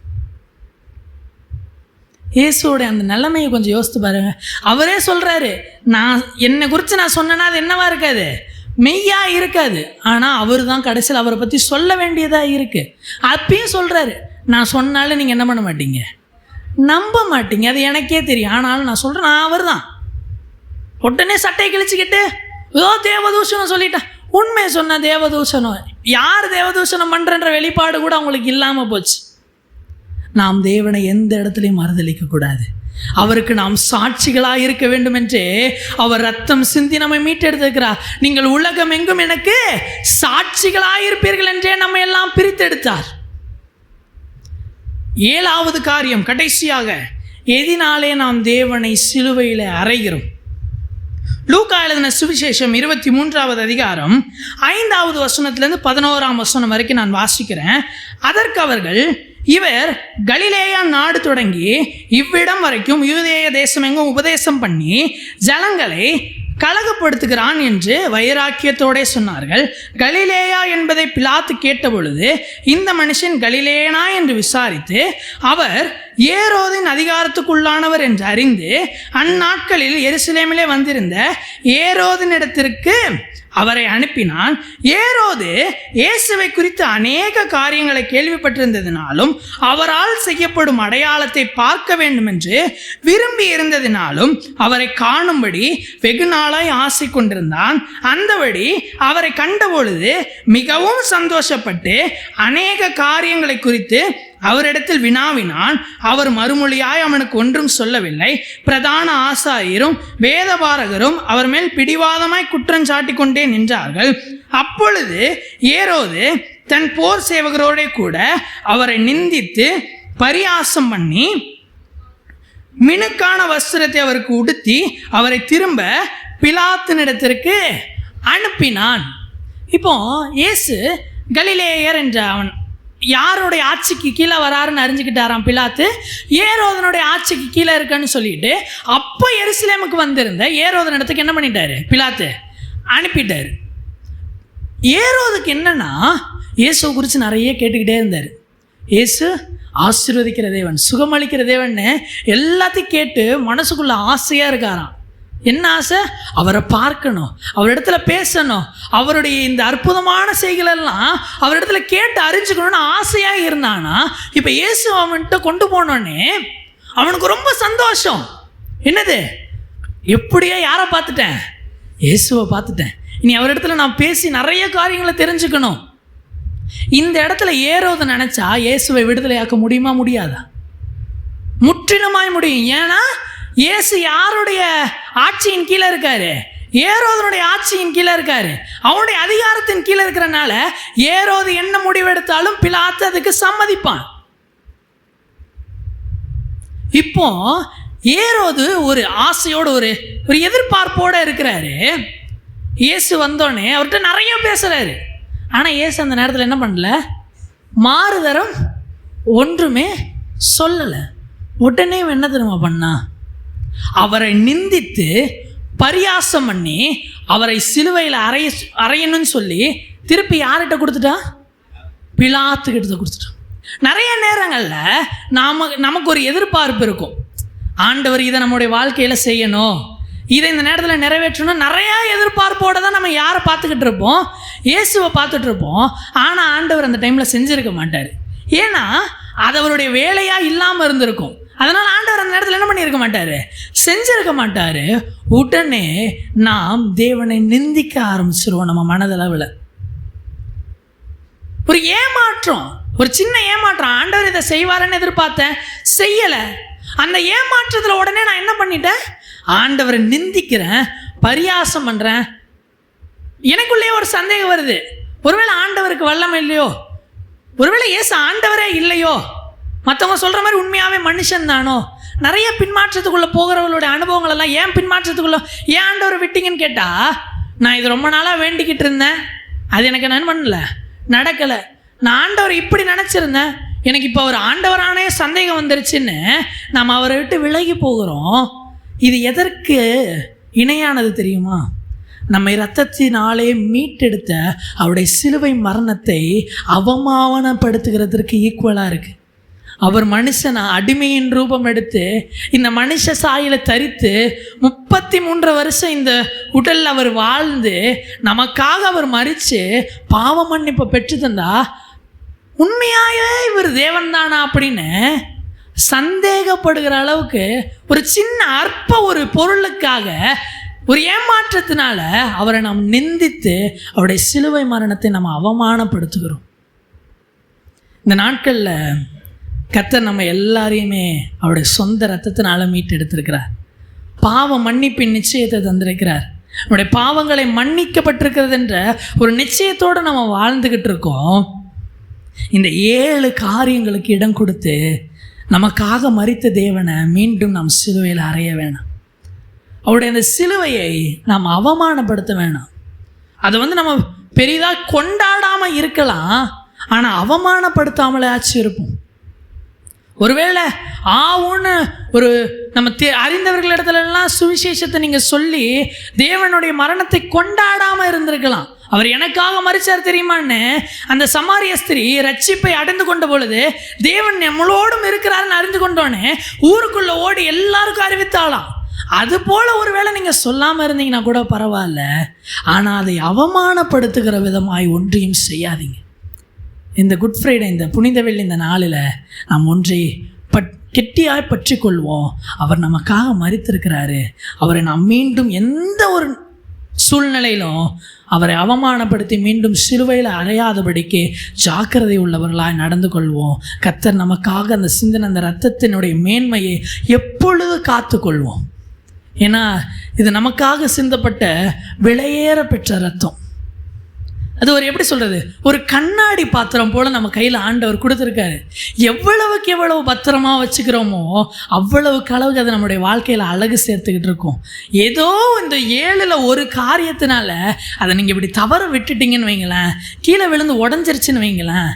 இயேசுவோடைய அந்த நிலைமையை கொஞ்சம் யோசித்து பாருங்க. அவரே சொல்றாரு, நான் என்னை குறித்து நான் சொன்னேன்னா அது என்னவா இருக்காது? மெய்யா இருக்காது. ஆனால் அவர் தான் கடைசியில் அவரை பற்றி சொல்ல வேண்டியதாக இருக்குது. அப்பயும் சொல்கிறாரு, நான் சொன்னாலும் நீங்கள் என்ன பண்ண மாட்டீங்க, நம்ப மாட்டீங்க, அது எனக்கே தெரியும், ஆனாலும் நான் சொல்கிறேன், நான் அவர் தான். உடனே சட்டையை கிழிச்சிக்கிட்டு ஏதோ தேவதூஷணம் சொல்லிட்டேன். உண்மையை சொன்ன தேவதூஷணம், யார் தேவதூஷணம் பண்ணுறன்ற வெளிப்பாடு கூட அவங்களுக்கு இல்லாமல் போச்சு. நாம் தேவனை எந்த இடத்துலையும் மறுதளிக்கக்கூடாது. அவருக்கு நாம் சாட்சிகளாக இருக்க வேண்டும் என்றே அவர் ரத்தம் சிந்தி நம்மை மீட்டெடுத்திருக்கிறார். நீங்கள் உலகம் எங்கும் எனக்கு சாட்சிகளாக இருப்பீர்கள் என்றே நம்ம எல்லாம் பிரித்தெடுத்தார். 7வது காரியம், கடைசியாக, எதினாலே நாம் தேவனை சிலுவையில் அறைகிறோம்? லூக்கா எழுதின சுவிசேஷம் 23வது அதிகாரம் 5வது வசனத்திலிருந்து 11ஆம் வசனம் வரைக்கும் நான் வாசிக்கிறேன். அதற்கு அவர்கள், இவர் கலிலேயா நாடு தொடங்கி இவ்விடம் வரைக்கும் யூதேய தேசம் எங்கும் உபதேசம் பண்ணி ஜனங்களை கலகப்படுத்துகிறான் என்று வைராக்கியத்தோடே சொன்னார்கள். கலிலேயா என்பதை பிலாத்து கேட்டபொழுது, இந்த மனுஷன் கலிலேயனா என்று விசாரித்து, அவர் ஏரோதின் அதிகாரத்துக்குள்ளானவர் என்று அறிந்து அந்நாட்களில் எருசலேமிலே வந்திருந்த ஏரோதினிடத்திற்கு அவரை அனுப்பினான். ஏரோது இயேசுவை குறித்து அநேக காரியங்களை கேள்விப்பட்டிருந்ததினாலும் அவரால் செய்யப்படும் அடையாளத்தை பார்க்க வேண்டும் என்று விரும்பி இருந்ததினாலும் அவரை காணும்படி வெகு நாளாய் ஆசை கொண்டிருந்தான். அந்தபடி அவரை கண்டபொழுது மிகவும் சந்தோஷப்பட்டு அநேக காரியங்களை குறித்து அவரிடத்தில் வினாவினான். அவர் மறுமொழியாய் அவனுக்கு ஒன்றும் சொல்லவில்லை. பிரதான ஆசாரியரும் வேதபாரகரும் அவர் மேல் பிடிவாதமாய் குற்றம் சாட்டி கொண்டே நின்றார்கள். அப்பொழுது ஏரோது தன் போர் சேவகரோட கூட அவரை நிந்தித்து பரியாசம் பண்ணி மினுக்கான வஸ்திரத்தை அவருக்கு உடுத்தி அவரை திரும்ப பிலாத்தினிடத்திற்கு அனுப்பினான். இப்போ இயேசு கலிலேயர் என்ற அவன் யாருடைய ஆட்சிக்கு கீழே வராருன்னு அறிஞ்சுக்கிட்டாராம் பிலாத்து. ஏரோதனுடைய ஆட்சிக்கு கீழே இருக்குன்னு சொல்லிட்டு அப்போ எருசலேமுக்கு வந்திருந்த ஏரோதன் இடத்துக்கு என்ன பண்ணிட்டாரு? பிலாத்து அனுப்பிட்டாரு. ஏரோதுக்கு என்னன்னா, இயேசுவை குறித்து நிறைய கேட்டுக்கிட்டே இருந்தார். இயேசு ஆசீர்வதிக்கிற தேவன், சுகமளிக்கிற தேவன் எல்லாத்தையும் கேட்டு மனசுக்குள்ள ஆசையாக இருக்காராம். என்ன ஆசை? அவரை பார்க்கணும், அவரிடத்துல பேசணும், அவருடைய இந்த அற்புதமான செய்களெல்லாம் அவரிடத்துல கேட்டு அறிஞ்சுக்கணும்னு ஆசையாக இருந்தானா. இப்போ இயேசு அவன்கிட்ட கொண்டு போனோடனே அவனுக்கு ரொம்ப சந்தோஷம். என்னது? எப்படியோ யாரை பார்த்துட்டேன்? இயேசுவை பார்த்துட்டேன். இனி அவரிடத்துல நான் பேசி நிறைய காரியங்களை தெரிஞ்சுக்கணும். இந்த இடத்துல ஏரோது நினைச்சா இயேசுவை விடுதலையாக்க முடியுமா? முடியாதா? முற்றிலுமாய் முடியும். ஏன்னா இயேசு யாருடைய ஆட்சியின் கீழே இருக்காரு? ஏரோதனுடைய ஆட்சியின் கீழே இருக்காரு. அவனுடைய அதிகாரத்தின் கீழே இருக்கிறனால ஏரோது என்ன முடிவெடுத்தாலும் பிலாத்து அதுக்கு சம்மதிப்பான். இப்போ ஏரோது ஒரு ஆசையோடு ஒரு எதிர்பார்ப்போடு இருக்கிறாரு. இயேசு வந்தோடனே அவர்கிட்ட நிறைய பேசுறாரு. ஆனால் இயேசு அந்த நேரத்தில் என்ன பண்ணல? மாறுதரம் ஒன்றுமே சொல்லலை. உடனே என்ன தெரியுமா பண்ணா? அவரை நிந்தித்து பரியாசம் பண்ணி அவரை சிலுவையில் அறையணும்னு சொல்லி திருப்பி யார்கிட்ட கொடுத்துட்டா? பிலாத்துக்கிட்ட கொடுத்துட்டான். நிறைய நேரங்களில் நமக்கு ஒரு எதிர்பார்ப்பு இருக்கும். ஆண்டவர் இதை நம்முடைய வாழ்க்கையில் செய்யணும், இதை இந்த நேரத்தில் நிறைவேற்றணும். நிறையா எதிர்பார்ப்போடு தான் நம்ம யாரை பார்த்துக்கிட்டு இருப்போம்? இயேசுவை பார்த்துட்டு இருப்போம். ஆனால் ஆண்டவர் அந்த டைமில் செஞ்சுருக்க மாட்டார். ஏன்னா அது அவருடைய வேலையாக இல்லாமல் இருந்திருக்கும். அதனால் ஆண்டவர் அந்த நேரத்தில் என்ன பண்ணியிருக்க மாட்டார்? செஞ்சிருக்க மாட்டார். உடனே நாம் தேவனை நிந்திக்க ஆரம்பிச்சிருவோம். நம்ம மனதளவில் ஒரு ஏமாற்றம், ஒரு சின்ன ஏமாற்றம். ஆண்டவர் இதை செய்வாருன்னு எதிர்பார்த்தேன், செய்யலை. அந்த ஏமாற்றத்தில் உடனே நான் என்ன பண்ணிட்டேன்? ஆண்டவரை நிந்திக்கிறேன், பரியாசம் பண்ணுறேன். எனக்குள்ளேயே ஒரு சந்தேகம் வருது. ஒருவேளை ஆண்டவருக்கு வல்லமை இல்லையோ? ஒருவேளை இயேசு ஆண்டவரே இல்லையோ? மற்றவங்க சொல்கிற மாதிரி உண்மையாகவே மனுஷன் தானோ? நிறைய பின்மாற்றத்துக்குள்ளே போகிறவங்களுடைய அனுபவங்கள் எல்லாம் ஏன் பின்மாற்றத்துக்குள்ளே ஏன் ஆண்டவரை விட்டீங்கன்னு கேட்டால், நான் இது ரொம்ப நாளாக வேண்டிக்கிட்டு இருந்தேன், அது எனக்கு என்ன பண்ணல, நடக்கலை. நான் ஆண்டவர் இப்படி நினச்சிருந்தேன், எனக்கு இப்போ அவர் ஆண்டவரானே சந்தேகம் வந்துருச்சுன்னு நாம் அவரை விட்டு விலகி போகிறோம். இது எதற்கு இணையானது தெரியுமா? நம்மை இரத்தத்தினாலே மீட்டெடுத்த அவருடைய சிலுவை மரணத்தை அவமானப்படுத்துகிறதற்கு ஈக்குவலாக இருக்குது. அவர் மனுஷனை அடிமையின் ரூபம் எடுத்து இந்த மனுஷ சாயலை தரித்து 33 வருஷம் இந்த உடலில் அவர் வாழ்ந்து நமக்காக அவர் மரித்து பாவ மன்னிப்பை பெற்று தந்தா உண்மையாகவே இவர் தேவன் தானா அப்படின்னு சந்தேகப்படுகிற அளவுக்கு ஒரு சின்ன அற்ப ஒரு பொருளுக்காக, ஒரு ஏமாற்றத்தினால அவரை நாம் நிந்தித்து அவருடைய சிலுவை மரணத்தை நம்ம அவமானப்படுத்துகிறோம். இந்த நாட்களில் கர்த்தர் நம்ம எல்லாரையுமே அவருடைய சொந்த ரத்தத்தினால மீட்டு எடுத்திருக்கிறார். பாவ மன்னிப்பின் நிச்சயத்தை தந்திருக்கிறார். நம்முடைய பாவங்களை மன்னிக்கப்பட்டிருக்கிறது என்ற ஒரு நிச்சயத்தோடு நம்ம வாழ்ந்துக்கிட்டு இருக்கோம். இந்த 7 காரியங்களுக்கு இடம் கொடுத்து நமக்காக மரித்த தேவனை மீண்டும் நாம் சிலுவையில் அறைய வேணாம். அவருடைய அந்த சிலுவையை நாம் அவமானப்படுத்த வேணாம். அதை நம்ம பெரிதாக கொண்டாடாமல் இருக்கலாம், ஆனால் அவமானப்படுத்தாமலே ஆச்சு இருப்போம். ஒருவேளை ஆவுன்னு ஒரு நம்ம அறிந்தவர்களிடத்துலலாம் சுவிசேஷத்தை நீங்கள் சொல்லி தேவனுடைய மரணத்தை கொண்டாடாமல் இருந்திருக்கலாம். அவர் எனக்காக மரிச்சார் தெரியுமான்னு அந்த சமாரிய ஸ்திரீ ரட்சிப்பை அடைந்து கொண்ட பொழுது தேவன் நம்மளோடும் இருக்கிறாருன்னு அறிந்து கொண்டோன்னே ஊருக்குள்ளே ஓடி எல்லாருக்கும் அறிவித்தாளாம். அது போல் ஒருவேளை நீங்கள் சொல்லாமல் இருந்தீங்கன்னா கூட பரவாயில்ல, ஆனால் அதை அவமானப்படுத்துகிற விதமாய் ஒன்றையும் செய்யாதீங்க. இந்த குட் ஃப்ரைடே, இந்த புனித வெள்ளி, இந்த நாளில் நாம் ஒன்றை கெட்டியாய் பற்றி கொள்வோம். அவர் நமக்காக மரித்திருக்கிறாரு. அவரை நாம் மீண்டும் எந்த ஒரு சூழ்நிலையிலும் அவரை அவமானப்படுத்தி மீண்டும் சிலுவையில் அறையாதபடிக்கு ஜாக்கிரதை உள்ளவர்களாய் நடந்து கொள்வோம். கர்த்தர் நமக்காக அந்த சிந்தின அந்த இரத்தத்தினுடைய மேன்மையை எப்பொழுது காத்து கொள்வோம். ஏன்னா இது நமக்காக சிந்தப்பட்ட விலையேற பெற்ற ரத்தம். அது ஒரு எப்படி சொல்கிறது, ஒரு கண்ணாடி பாத்திரம் போல் நம்ம கையில் ஆண்டவர் கொடுத்துருக்காரு. எவ்வளவுக்கு எவ்வளவு பத்திரமாக வச்சுக்கிறோமோ அவ்வளவுக்கு அளவுக்கு அது நம்முடைய வாழ்க்கையில் அழகு சேர்த்துக்கிட்டு இருக்கும். ஏதோ இந்த 7ல் ஒரு காரியத்தினால அதை நீங்கள் இப்படி தவற விட்டுட்டீங்கன்னு வைங்களேன், கீழே விழுந்து உடஞ்சிருச்சுன்னு வைங்களேன்,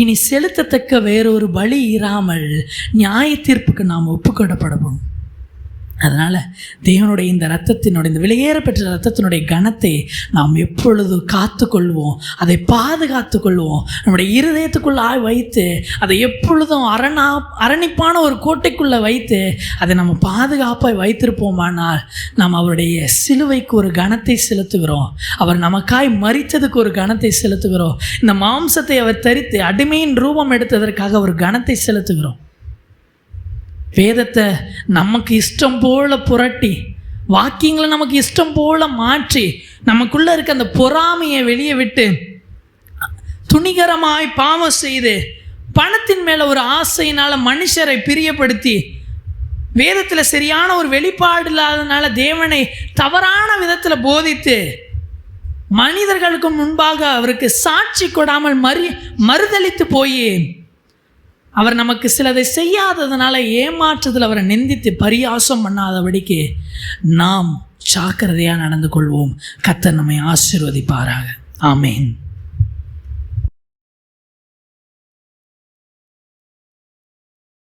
இனி செலுத்தத்தக்க வேறொரு பலி இராமல் நியாய தீர்ப்புக்கு நாம் ஒப்புக்கொள்ளப்படணும். அதனால் தேவனுடைய இந்த இரத்தத்தினுடைய, இந்த விலையேற பெற்ற இரத்தத்தினுடைய கனத்தை நாம் எப்பொழுது காத்து கொள்வோம், அதை பாதுகாத்து கொள்வோம். நம்முடைய இருதயத்துக்குள்ளாய் வைத்து அதை எப்பொழுதும் அரணிப்பான ஒரு கோட்டைக்குள்ளே வைத்து அதை நம்ம பாதுகாப்பாக வைத்திருப்போமானால் நாம் அவருடைய சிலுவைக்கு ஒரு கனத்தை செலுத்துகிறோம். அவர் நமக்காய் மரித்ததுக்கு ஒரு கனத்தை செலுத்துகிறோம். இந்த மாம்சத்தை அவர் தரித்து அடிமையின் ரூபம் எடுத்ததற்காக ஒரு கனத்தை செலுத்துகிறோம். வேதத்தை நமக்கு இஷ்டம் போல் புரட்டி, வாக்கியங்களை நமக்கு இஷ்டம் போல் மாற்றி, நமக்குள்ளே இருக்க அந்த பொறாமையை வெளியே விட்டு துணிகரமாய் பாவம் செய்து பணத்தின் மேலே ஒரு ஆசையினால் மனுஷரை பிரியப்படுத்தி வேதத்தில் சரியான ஒரு வெளிப்பாடு இல்லாததுனால தேவனை தவறான விதத்தில் போதித்து மனிதர்களுக்கு முன்பாக அவருக்கு சாட்சி கொடாமல் மறுதளித்து போய் அவர் நமக்கு சிலதை செய்யாததுனால ஏமாற்றுதல் அவரை நிந்தித்து பரியாசம் பண்ணாதபடிக்கு நாம் ஜாக்கிரதையாக நடந்து கொள்வோம். கர்த்தர் நம்மை ஆசீர்வதிப்பாராக. ஆமேன்.